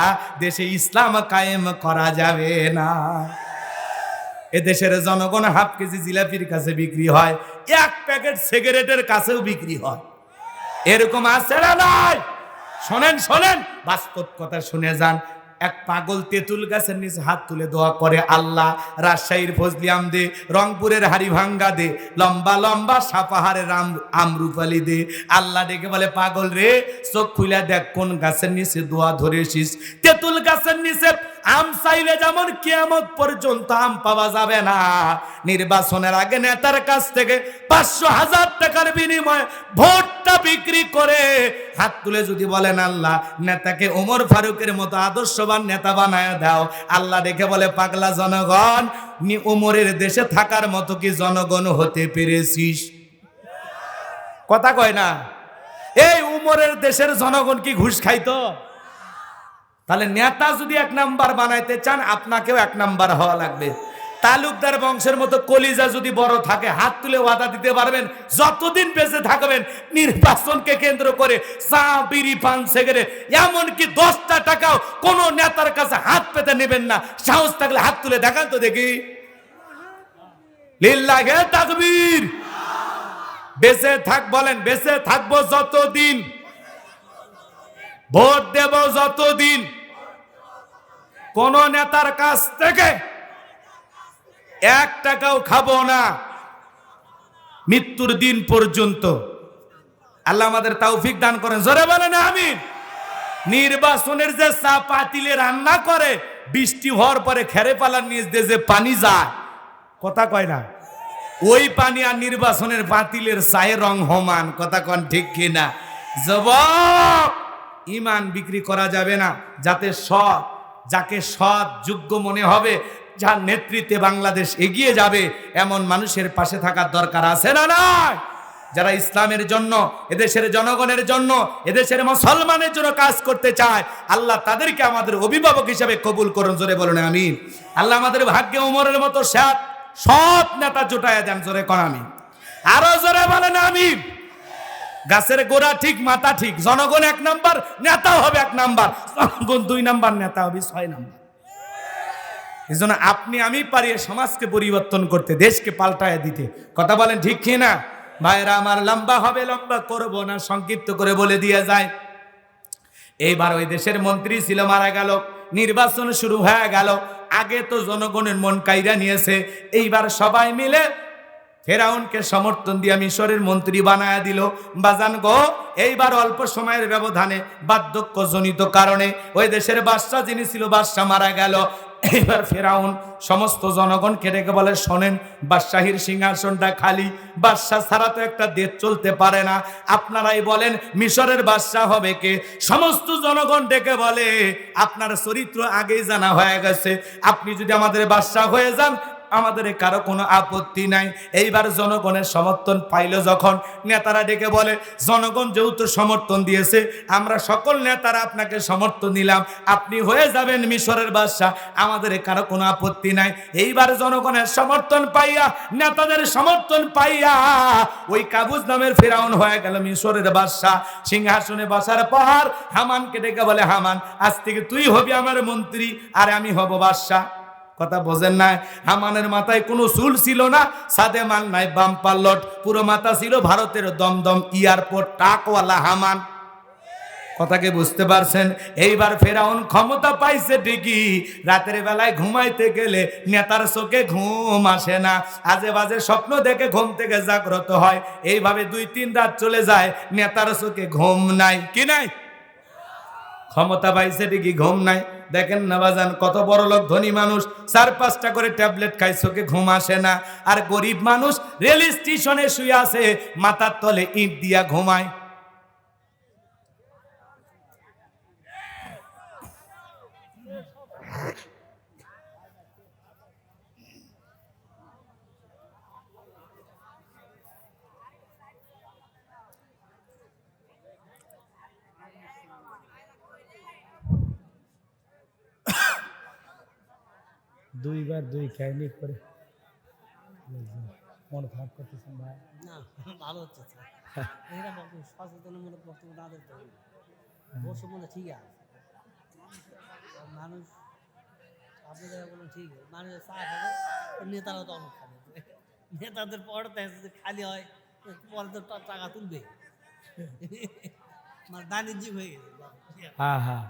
দেশে ইসলাম কায়েম করা যাবে না। এ দেশের জনগণ হাফ কেজি জিলাপির কাছে বিক্রি হয়, 1 প্যাকেট সিগারেটের কাছেও বিক্রি হয়। এরকম আছে না নাই? শোনেন শোনেন, বাস্তব কথা শুনে যান। এক পাগল তেঁতুল গাছের নিচে হাত তুলে দোয়া করে, আল্লাহ রাজশাহীর ফজলি আম দে, রংপুরের হাড়িভাঙ্গা দে, লম্বা লম্বা সাপাহারের আমরুপালি দে। আল্লাহ ডেকে বলে, পাগল রে, চোখ খুলে দেখ কোন গাছের নিচে দোয়া ধরেছিস। তেঁতুল গাছের নিচে আম চাইলে যেমন কিয়ামত পর্যন্ত আম পাওয়া যাবে না, নির্বাচনের আগে নেতার কাছ থেকে 500,000 টাকার বিনিময়ে ভোটটা বিক্রি করে হাত তুলে যদি বলেন, আল্লাহ নেতাকে ওমর ফারুকের মতো আদর্শবান নেতা বানায় দাও, আল্লাহ দেখে বলে, পাগলা জনগণ, ওমরের দেশে থাকার মতো কি জনগণ হতে পেরেছিস? কথা কয় না? এই ওমরের দেশের জনগণ কি ঘুষ খাইতো? তাহলে নেতা যদি 1 নাম্বার বানাইতে চান, আপনাকেও 1 নাম্বার হওয়া লাগবে। তালুকদার বংশের মতো কলিজা যদি বড় থাকে, হাত তুলে ওয়াদা দিতে পারবেন যতদিন বেঁচে থাকবেন নির্বাচনকে কেন্দ্র করে চা বিড়ি পান সিগারেট এমনকি 10টা টাকাও কোন নেতার কাছে হাত পেতে নেবেন না। সাহস থাকলে হাত তুলে দেখান তো দেখি। লিল্লাহে তাকবীর। বেঁচে থাক বলেন, বেঁচে থাকবো যতদিন, ভোট দেব যতদিন, কোন নেতার কাছ থেকে 1 টাকাও খাবো না মৃত্যুর দিন পর্যন্ত। আল্লাহ আমাদের তৌফিক দান করেন, জোরে বলেন আমিন। নির্বাচনের যে চা পাতিলে রান্না করে, বৃষ্টি হওয়ার পরে খেরে পালার নিচ দিয়ে যে পানি যায়, কথা কয় না, ওই পানি আর নির্বাচনের পাতিলের চায়ে রং সমান। কথা কন ঠিক কিনা? যুবক, ইমান বিক্রি করা যাবে না। যাতে সৎ, যাকে সৎ যোগ্য মনে হবে, যার নেতৃত্বে বাংলাদেশ এগিয়ে যাবে, এমন মানুষের পাশে থাকার দরকার আছে না নাই? যারা ইসলামের জন্য, এদেশের জনগণের জন্য, এদেশের মুসলমানের জন্য কাজ করতে চায়, আল্লাহ তাদেরকে আমাদের অভিভাবক হিসেবে কবুল করুন, জোরে বলুন আমিন। আল্লাহ আমাদের ভাগ্যে ওমরের মতো সৎ নেতা জোটায়া দেন, জোরে কর আমিন। আরো জোরে বলেন আমিন। গাছের গোড়া ঠিক মাথা ঠিক, জনগণ 1 নাম্বার, নেতা হবে 1 নাম্বার, জনগণ 2 নাম্বার, নেতা হবে 6 নাম্বার। এই জন্য আপনি আমি পারি সমাজকে পরিবর্তন করতে, দেশকে পাল্টায় দিতে। কথা বলেন ঠিক কি না? ভাইরা আমার, লম্বা হবে, লম্বা করব না, সংক্ষিপ্ত করে বলে দিয়ে যায়। এইবার ওই দেশের মন্ত্রী ছিল, মারা গেল, নির্বাচন শুরু হয়ে গেল। আগে তো জনগণের মন কাইরা নিয়েছে, এইবার সবাই মিলে ফেরাউনকে সমর্থন দিয়ে মিশরের মন্ত্রী বানায়া দিল। বাজান গো, এইবার অল্প সময়ের ব্যবধানে বার্ধক্যজনিত কারণে ওই দেশের বাদশা যিনি ছিল, বাদশা মারা গেল। এইবার ফেরাউন সমস্ত জনগণকে ডেকে বলে, শোনেন, বাদশাহীর সিংহাসনটা খালি, বাদশা ছাড়া তো একটা দেশ চলতে পারে না, আপনারাই বলেন মিশরের বাদশা হবে কে? সমস্ত জনগণ ডেকে বলে, আপনার চরিত্র আগেই জানা হয়ে গেছে, আপনি যদি আমাদের বাদশা হয়ে যান আমাদের কারো কোনো আপত্তি নাই। এইবার জনগণের সমর্থন পাইল যখন, নেতারা ডেকে বলে, জনগণ যেহেতু সমর্থন দিয়েছে, আমরা সকল নেতারা আপনাকে সমর্থন দিলাম, আপনি হয়ে যাবেন মিশরের বাদশা, আমাদের কারো কোনো আপত্তি নাই। এইবার জনগণের সমর্থন পাইয়া, নেতাদের সমর্থন পাইয়া ওই কাবুজ নামের ফেরাউন হয়ে গেল মিশরের বাদশা। সিংহাসনে বসার পর হামানকে ডেকে বলে, হামান, আজ থেকে তুই হবি আমার মন্ত্রী আর আমি হব বাদশা। কথা বোঝেন না? হামানের মাথায় কোনো চুল ছিল না, সাদে মান নাই, বাম্পার লট, পুরো মাথা ছিল ভারতের দমদম এয়ারপোর্ট টাকওয়ালা হামান। কথাকে বুঝতে পারছেন? এইবার ফেরাউন ক্ষমতা পাইছে ঠিকই, রাতের বেলায় ঘুমাইতে গেলে নেতার চোখে ঘুম আসে না, আজে বাজে স্বপ্ন দেখে ঘুম থেকে জাগ্রত হয়। এইভাবে 2-3 রাত চলে যায়, নেতার চোখে ঘুম নাই। কি নাই? ক্ষমতা পাইছে ঠিকই, ঘুম নাই। দেখেন না বাজান, কত বড় লোক ধনী মানুষ 4-5টা করে ট্যাবলেট খাই, চোখে ঘুম আসে না। আর গরিব মানুষ রেল স্টেশনে শুয়ে আছে, মাথার তলে ইট দিয়া ঘুমায়। দুইবার 2 খাইনি করে মন খারাপ করতেছেন ভাই? না, ভালো হচ্ছে স্যার। এরকম সচেতনমূলক বক্তব্য না দিতে হবে, বসে মনে ঠিক আছে। মানুষ আপনি যারা বলেন ঠিক আছে, মানুষ চা খাবে, নেতারাও তো অনেক খাবে, নেতাদের পড়তে খালি হয়, পরে তো টাকা তুলবে, মানে বাণিজ্যিক হয়ে গেছে। হ্যাঁ হ্যাঁ,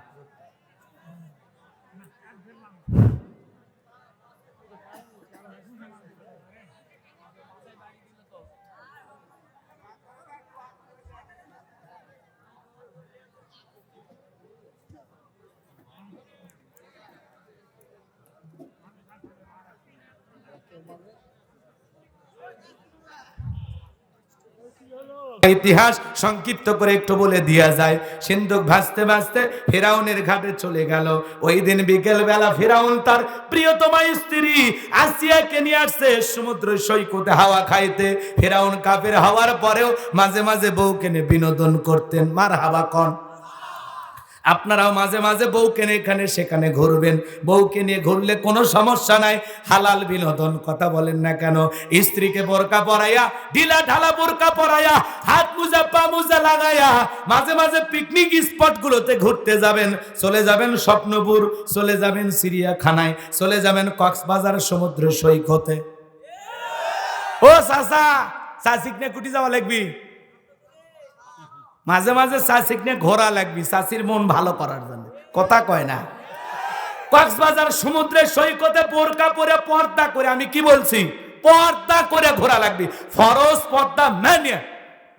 ইতিহাস সংক্ষিপ্ত করে একটু বলে দিয়া যায়। সিন্ধুক ভাসতে ভাসতে ফেরাউনের ঘাটে চলে গেল। ওই দিন বিকেল বেলা ফেরাউন তার প্রিয়তমা স্ত্রী আসিয়াকে নিয়ে আসছে সমুদ্র সৈকতে হাওয়া খাইতে। ফেরাউন কাফের হওয়ার পরেও মাঝে মাঝে বউকে নিয়ে বিনোদন করতেন। মার হাওয়া কন। আপনারাও মাঝে মাঝে বউকে নিয়ে এখানে সেখানে ঘুরবেন, বউকে নিয়ে ঘুরলে কোনো সমস্যা নাই, হালাল বিনোদন। কথা বলেন না কেন? স্ত্রীকে বোরকা পরাইয়া, ঢিলা ঢালা বোরকা পরাইয়া, হাত মোজা পা মোজা লাগাইয়া মাঝে মাঝে পিকনিক স্পট গুলোতে ঘুরতে যাবেন। চলে যাবেন স্বপ্নপুর, চলে যাবেন চিড়িয়াখানায়, চলে যাবেন কক্সবাজার সমুদ্র সৈকতে। ও চাচা, চাচিক নিয়ে কুটি যাওয়া লাগবি, মাঝে মাঝে চাচিক নিয়ে ঘোরা লাগবি, চাচির মন ভালো করার জন্য। কথা কয় না? কক্সবাজার সমুদ্রের সৈকতে বোরকা পরে পর্দা করে, আমি কি বলছি, পর্দা করে ঘোরা লাগবি, ফরজ পর্দা মেনে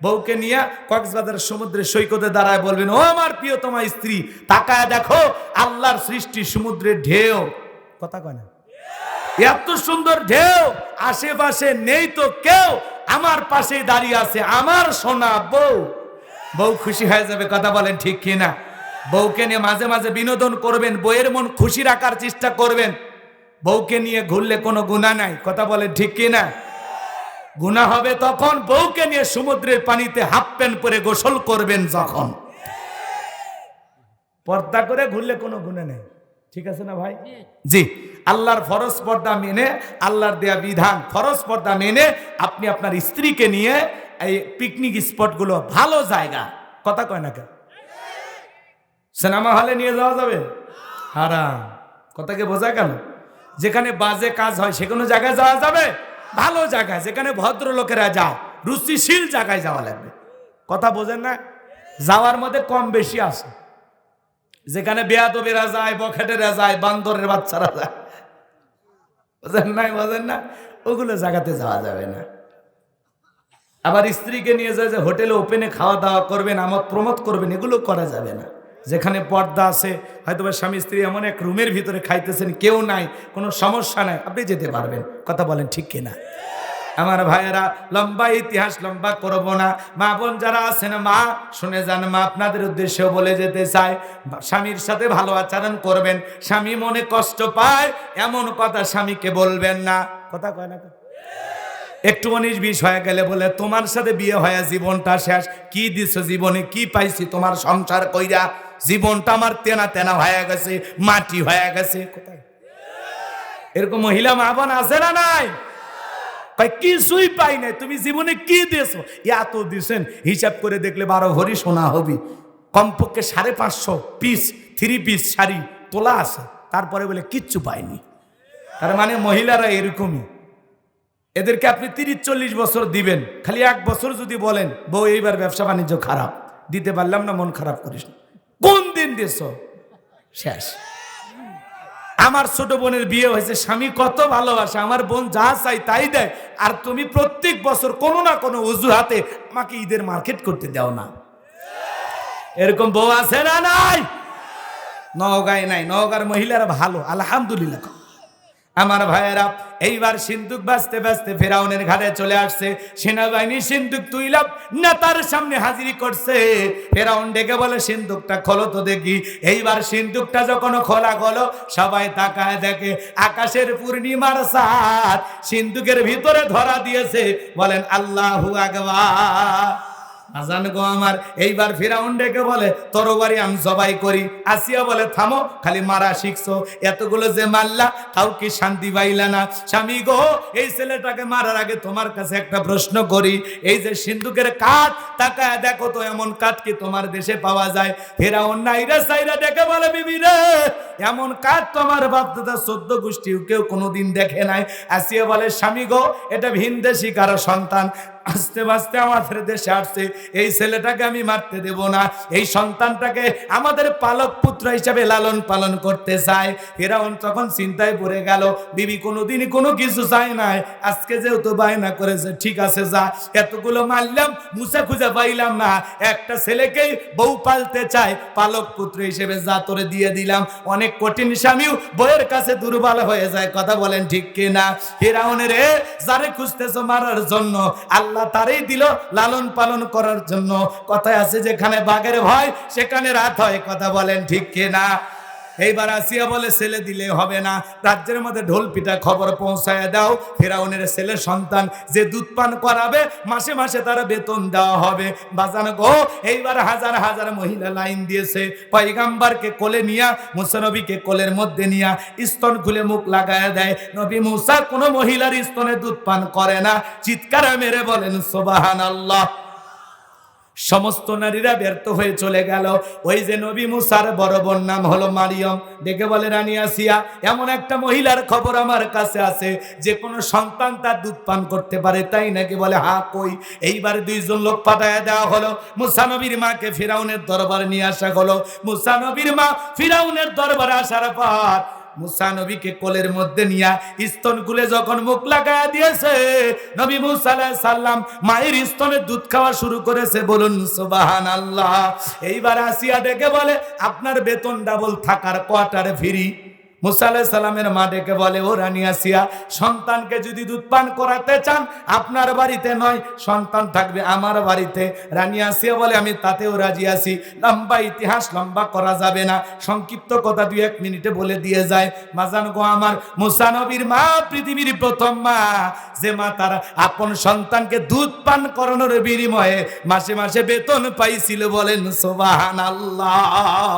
বউকে নিয়ে কক্সবাজার সমুদ্রের সৈকতে দাঁড়ায় বলবেন, ও আমার প্রিয়তমা স্ত্রী, তাকায় দেখো আল্লাহর সৃষ্টি সমুদ্রের ঢেউ। কথা কয় না? এত সুন্দর ঢেউ, আশেপাশে নেই তো কেউ, আমার পাশেই দাঁড়িয়ে আছে আমার সোনা বউ। বউ খুশি হয়ে যাবে। কথা বলেন ঠিক কিনা? বউকে নিয়ে মাঝে মাঝে বিনোদন করবেন, বউয়ের মন খুশি রাখার চেষ্টা করবেন। বউকে নিয়ে ঘুরলে কোনো গুনাহ নাই। কথা বলেন ঠিক কিনা? গুনাহ হবে তখন বউকে নিয়ে সমুদ্রের পানিতে হাফ প্যান্ট পরে গোসল করবেন যখন। পর্দা করে ঘুরলে কোনো গুনাহ নেই। ঠিক আছে না ভাই? জি, আল্লাহর ফরজ পর্দা মেনে, আল্লাহর দেয়া বিধান ফরজ পর্দা মেনে আপনি আপনার স্ত্রীকে নিয়ে এই পিকনিক স্পটগুলো ভালো জায়গা, কথা কয় না কেন? সিনেমা হলে নিয়ে যাওয়া যাবে? হারাম। কথাকে বোঝা গেল? যেখানে বাজে কাজ হয় সেখানে জায়গায় যাওয়া যাবে? ভালো জায়গায়, যেখানে ভদ্রলোকেরা যায়, রুচিশীল জায়গায় যাওয়া লাগবে। কথা বোঝেন না? যাওয়ার মধ্যে কম বেশি আছে। যেখানে বেয়াদবেরা যায়, বখাটেরা যায়, বান্দরের বাচ্চারা যায়, বোঝেন নাই? বোঝেন না? ওগুলো জায়গাতে যাওয়া যাবে না। আবার স্ত্রীকে নিয়ে যায় যে হোটেলে ওপেনে খাওয়া দাওয়া করবেন, আমোদ প্রমোদ করবেন, এগুলো করা যাবে না। যেখানে পর্দা আছে, হয়তো বা স্বামী স্ত্রী এমন এক রুমের ভিতরে খাইতেছেন, কেউ নাই, কোনো সমস্যা নাই, আপনি যেতে পারবেন। কথা বলেন ঠিক কিনা? আমার ভাইয়েরা, লম্বা ইতিহাস লম্বা করব না। মা বোন যারা আছেন, মা শুনে যান, মা আপনাদের উদ্দেশ্যেও বলে যেতে চাই, স্বামীর সাথে ভালো আচরণ করবেন। স্বামী মনে কষ্ট পায় এমন কথা স্বামীকে বলবেন না। কথা কয় না? একটু 19-20 হয়ে গেলে বলে, তোমার সাথে বিয়ে হয়ে জীবনটা শেষ, কি দিছো জীবনে, কি পাইছি তোমার সংসার কইরা? জীবনটা আমার তেনা তেনা হয়ে গেছে, মাটি হয়ে গেছে। কোথায় এরকম মহিলা মা বোন আছে না নাই? ভাই কিছুই পাই নাই, তুমি জীবনে কি দিয়েছো? এত দিছেন, হিসাব করে দেখলে 12 ভরি সোনা হবি, কমপক্ষে 550 পিস 3 পিস শাড়ি তোলা আছে, তারপরে বলে কিচ্ছু পাইনি। তার মানে মহিলারা এরকমই। এদেরকে আপনি 30-40 বছর দিবেন, খালি 1 বছর যদি বলেন বউ এইবার ব্যবসা বাণিজ্য খারাপ, দিতে পারলাম না, মন খারাপ করিস না, কোন দিন দিস শেষ। আমার ছোট বোনের বিয়ে হয়েছে, স্বামী কত ভালোবাসে, আমার বোন যা চাই তাই দেয়, আর তুমি প্রত্যেক বছর কোনো না কোনো অজুহাতে আমাকে ঈদের মার্কেট করতে দাও না। এরকম বউ আছে না নাই? নওগাঁয় নাই, নওগাঁর মহিলারা ভালো, আলহামদুলিল্লাহ। আমার ভাইয়েরা, এইবার সিন্দুক বাজতে বাজতে ফেরাউনের ঘাটে চলে আসছে। সেনাবাহিনী সিন্দুক তুইলা নেতার সামনে হাজিরি করছে। ফেরাউন ডেকে বলে, সিন্দুকটা খোলো তো দেখি। এইবার সিন্দুকটা যখন খোলা হলো, সবাই তাকায় দেখে আকাশের পূর্ণিমার চাঁদ সিন্দুকের ভিতরে ধরা দিয়েছে। বলেন আল্লাহু আকবার। আজান গো আমার। এইবার ফিরাউন ডেকে বলে, তরবারি আমি জবাই করি। আসিয়া বলে, থামো, খালি মারা শিখছো, এতগুলো যে মারলা, তাও কি শান্তি পাইলা না? স্বামী গো, এই ছেলেটাকে মারার আগে তোমার কাছে একটা প্রশ্ন করি, এই যে সিন্দুকের কাঠ, তাকায় দেখো তো এমন কাঠ কি তোমার দেশে পাওয়া যায়? ফিরাউন নাইরা সাইরা ডেকে বলে, বিবি রে, এমন কাঠ তোমার বাপ দাদা 14 গোষ্ঠীও কেউ কোনোদিন দেখে নাই। আসিয়া বলে, স্বামী গো, এটা ভিনদেশী কারো সন্তান, আস্তে আস্তে আমাদের দেশে আসছে, এই ছেলেটাকে আমি মারতে দেব না, এই সন্তানটাকে আমাদের পালক পুত্র হিসাবে লালন পালন করতে চাই। ফিরাউন তখন চিন্তায় পড়ে গেল, বিবি কোনোদিন কোনো কিছু চায় নাই, আজকে যেহেতু বায়না করেছে, ঠিক আছে যা, এতগুলো মারলাম, মুছে খুঁজে পাইলাম না, একটা ছেলেকেই বউ পালতে চায়, পালক পুত্র হিসেবে যা তোরে দিয়ে দিলাম। অনেক কঠিন স্বামীও বইয়ের কাছে দুর্বল হয়ে যায়। কথা বলেন ঠিক কিনা? ফিরাউনের যারে খুঁজতেছো মারার জন্য, আল্লাহ তারই দিল লালন পালন করার জন্য। কথায় আছে, যেখানে বাঘের ভয় সেখানে রাত হয়। কথা বলেন ঠিক কিনা? এইবার আসিয়া বলে, ছেলে দিলে হবে না, রাজ্যের মধ্যে ঢোল পিটা খবর পৌঁছায় দাও, ফেরাউনের ছেলে সন্তান যে দুধ পান করাবে, মাসে মাসে তার বেতন দেওয়া হবে। বাজান গো, এইবার হাজার হাজার মহিলা লাইন দিয়েছে, পয়গাম্বরকে কোলে নিয়া, মুসা নবীকে কোলের মধ্যে নিয়া স্তন খুলে মুখ লাগায় দেয়। নবী মুসা কোনো মহিলার স্তনে দুধ পান করে না। চিৎকার মেরে বলেন সুবহানাল্লাহ। সমস্ত নারীরা ব্যর্থ হয়ে চলে গেল। ওই যে নবী মুসার বড় বোন নাম হলো মারিয়ম, ডেকে বলে, রানী আসিয়া, এমন একটা মহিলার খবর আমার কাছে আছে, যে কোনো সন্তান তার দুধ পান করতে পারে, তাই নাকি? বলে, হ্যাঁ, কই? এইবার 2 জন লোক পাঠায় দেওয়া হলো। মুসা নবীর মাকে ফিরাউনের দরবারে নিয়ে আসা হলো। মুসা নবীর মা ফিরাউনের দরবারে আসার পর মুসা নবীকে কোলের মধ্যে নিয়া স্তন খুলে যখন মুখ লাগায় দিয়েছে, নবী মুসা আলাইহিস সালাম মায়ের স্তনে দুধ খাওয়া শুরু করেছে। বলুন সুবহানাল্লাহ। এইবার আসিয়া ডেকে বলে, আপনার বেতন ডাবল, থাকার কোয়ার্টারে ফ্রি। মুসা আলাইহিস সালামের মা ডেকে বলে, ও রানী আসিয়া, সন্তানকে যদি দুধ পান করাতে চান, আপনার বাড়িতে নয়, সন্তান থাকবে আমার বাড়িতে। রানী আসিয়া বলে, আমি তাতেও রাজি আছি। লম্বা ইতিহাস লম্বা করা যাবে না, সংক্ষিপ্ত কথা 2-1 মিনিটে বলে দিয়ে যায়। মাজান গো আমার, মুসা নবীর মা পৃথিবীর প্রথম মা, যে মা তার আপন সন্তানকে দুধ পান করানোর বিনিময়ে মাসে মাসে বেতন পাইছিল। বলেন সুবহানাল্লাহ।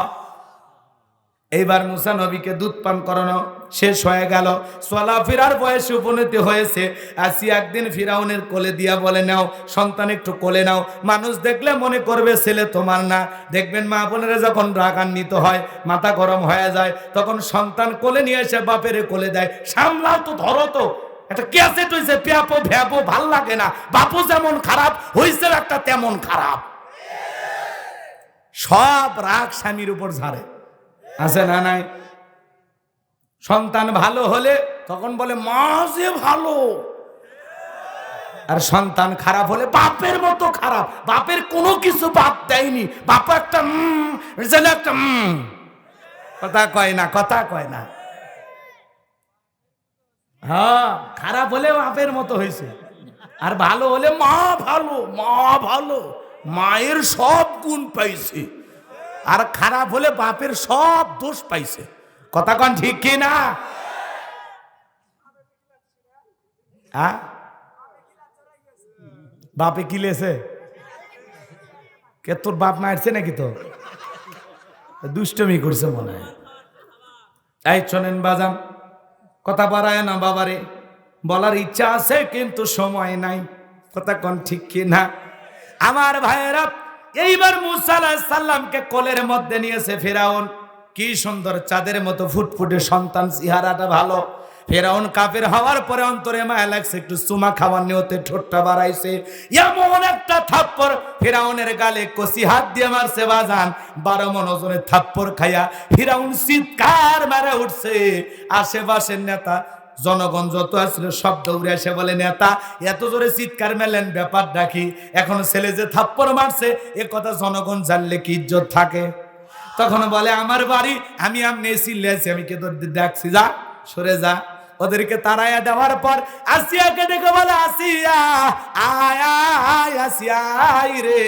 এইবার মুসা নবীকে দুধ পান করানো শেষ হয়ে গেল, চলাফেরার বয়সে উপনীত হয়েছে। আসিয়া একদিন ফিরাউনের কোলে দিয়া বলে, নাও সন্তান একটু কোলে নাও, মানুষ দেখলে মনে করবে ছেলে তোমার না। দেখবেন মা বোনেরা যখন রাগান্বিত হয়, মাথা গরম হয়ে যায়, তখন সন্তান কোলে নিয়ে এসে বাপের কোলে দেয়। সামলাও তো, ধরো তো, একটা ক্যাসেট হয়েছে প্যাপো ভ্যাপো, ভাল লাগে না। বাপু যেমন খারাপ হয়েছে একটা তেমন খারাপ, সব রাগ স্বামীর উপর ঝাড়ে, আছে না নাই? সন্তান ভালো হলে তখন বলে মা যে ভালো, আর সন্তান খারাপ হলে বাপের মতো খারাপ, বাপের কোনো কিছু বাদ দেয়নি, বাপ একটা একটা কথা কয় না, কথা কয় না। হ্যাঁ, খারাপ হলে বাপের মতো হয়েছে, আর ভালো হলে মা ভালো, মা ভালো, মায়ের সব গুণ পাইছে, আর খারাপ হলে বাপের সব দোষ পাইছে। কথা কন ঠিক কি না? বাপে কি লেছে? কে তোর বাপ মারছে নাকি? তো দুষ্টমি করছে মনে হয়। এই শোনেন বাজান, কথা বাড়ায় না বাবারে, বলার ইচ্ছা আছে কিন্তু সময় নাই। কথা কন ঠিক কি না? আমার ভাইয়েরা, এইবার মুসা আলাইহিস সালামকে কোলের মধ্যে নিয়েছে ফিরাউন। কি সুন্দর চাঁদের মতো ফুটফুটে সন্তান, চেহারাটা ভালো। ফিরাউন কাফের হওয়ার পরে অন্তরে মায়া লাগছে, একটু চুমা খাওয়ার নিয়তে ঠোঁটটা বাড়াইছে। এমন একটা থাপ্পড় ফিরাউনের গালে কষি হাত দিয়ে মারছে বাজান, 12 মণ ওজনের থাপ্পড় খাইয়া ফিরাউন চিৎকার মেরে উঠছে। আশেপাশের নেতা জনগণ যত আসছিল সব দৌড়ে এসে বলে, নেতা এত জোরে চিৎকার মেলেন, ব্যাপার ডাকি। এখন ছেলে যে থাপ্পড় মারছে এ কথা জনগণ জানলে কি ইজ্জত থাকে? তখন বলে, আমার বাড়ি, আমি আমনে চিল্লেছি, আমি কে তোর ডাকছি, যা সরে যা। ওদেরকে তাড়াইয়া দেওয়ার পর আসিয়াকে দেখে বলে, আসিয়া আয় আয়, আসিয়া আয় রে,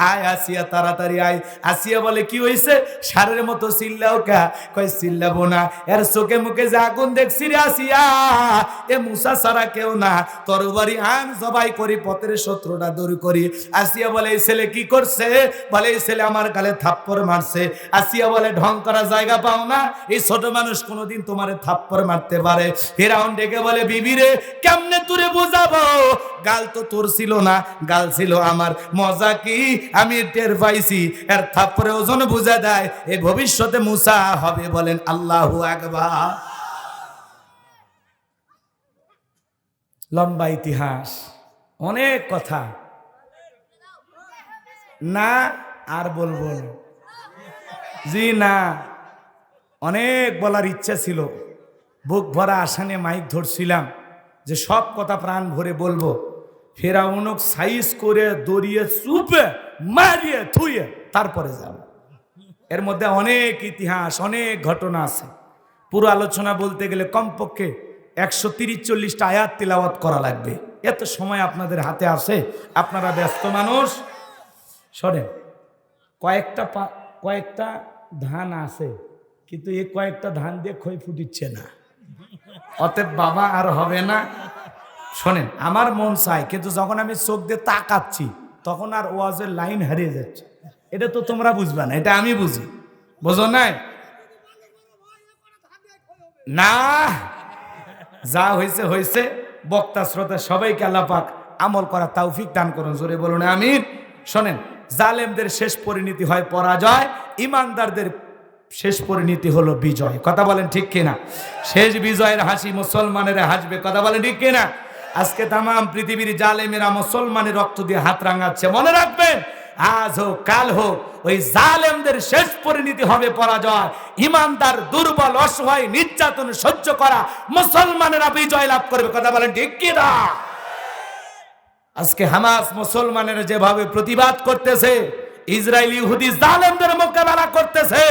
আয় আসিয়া তাড়াতাড়ি আয়। আসিয়া বলে, কি হয়েছে? সারের মতো চিল্লাও কা? কয় চিল্লাবো না, এর চোখে মুখে যে আগুন দেখছি রে আসিয়া, এ মুসা ছাড়া কেউ না, তরবারি আন জবাই করি, পথের শত্রুটা দূর করি। আসিয়া বলে, এই ছেলে কি করছে? বলে, এই ছেলে আমার গালে থাপ্পড় মারছে। আসিয়া বলে, ঢং করার জায়গা পাও না? এই ছোট মানুষ কোনোদিন তোমারে থাপ্পড় মারতে পারে? ফিরাউন ডেকে বলে, বিবি রে, কেমনে তোরে বোঝাবো? গাল তো তোর ছিল না, গাল ছিল আমার। মজা কি আমি টের পাইছি, এর থাপ্পড়ে ওজন বুঝা দেয়, এ ভবিষ্যতে মুসা হবে। বলেন আল্লাহু আকবার। লম্বা ইতিহাস, অনেক কথা, না আর বলবো না। জি না, অনেক বলার ইচ্ছা ছিল, বুক ভরা আশা নিয়ে মাইক ধরছিলাম যে সব কথা প্রাণ ভরে বলবো। ফেরাউনক সাইজ করে দড়িয়ে চুপে মারিয়ে থুয়ে তারপরে যাব। এর মধ্যে অনেক ইতিহাস, অনেক ঘটনা আছে। পুরো আলোচনা বলতে গেলে কমপক্ষে 130-40টা আয়াত তিলাওয়াত করা লাগবে। এত সময় আপনাদের হাতে আছে? আপনারা ব্যস্ত মানুষ। শোনেন, কয়েকটা ধান আছে, কিন্তু এই কয়েকটা ধান দিয়ে খই ফুটিচ্ছে না, অতএব বাবা আর হবে না। শোনেন, আমার মন চায়, কিন্তু যখন আমি চোখ দিয়ে তাকাচ্ছি তখন আর ওয়াজের লাইন হারিয়ে যাচ্ছে। এটা তো তোমরা বুঝবে না, এটা আমি বুঝি, বুঝো নাই? না, যা হয়েছে হয়েছে। বক্তা শ্রোতা সবাইকে আল্লাহ পাক আমল করা তৌফিক দান করুন, জোরে বলুন আমিন। শোনেন, জালেমদের শেষ পরিণতি হয় পরাজয়, ইমানদারদের শেষ পরিণতি হলো বিজয়। কথা বলেন ঠিক কিনা? শেষ বিজয়ের হাসি মুসলমানের হাসবে। কথা বলেন ঠিক কিনা? আজকে তাম পৃথিবীর জালেমেরা মুসলমানের রক্ত দিয়ে হাত রাঙাচ্ছে। মনে রাখবেন, আজ হোক কাল হোক, ওই জালেমদের শেষ পরিণতি হবে পরাজয়। ইমানদার, দুর্বল, অসহায়, নির্যাতন সহ্য করা মুসলমানেরা বিজয় লাভ করবে। কথা বলেন ঠিক কিনা? আজকে হামাস মুসলমানেরা যেভাবে প্রতিবাদ করতেছে, ইসরায়েল ইহুদি জালেমদের মোকাবেলা করতেছে,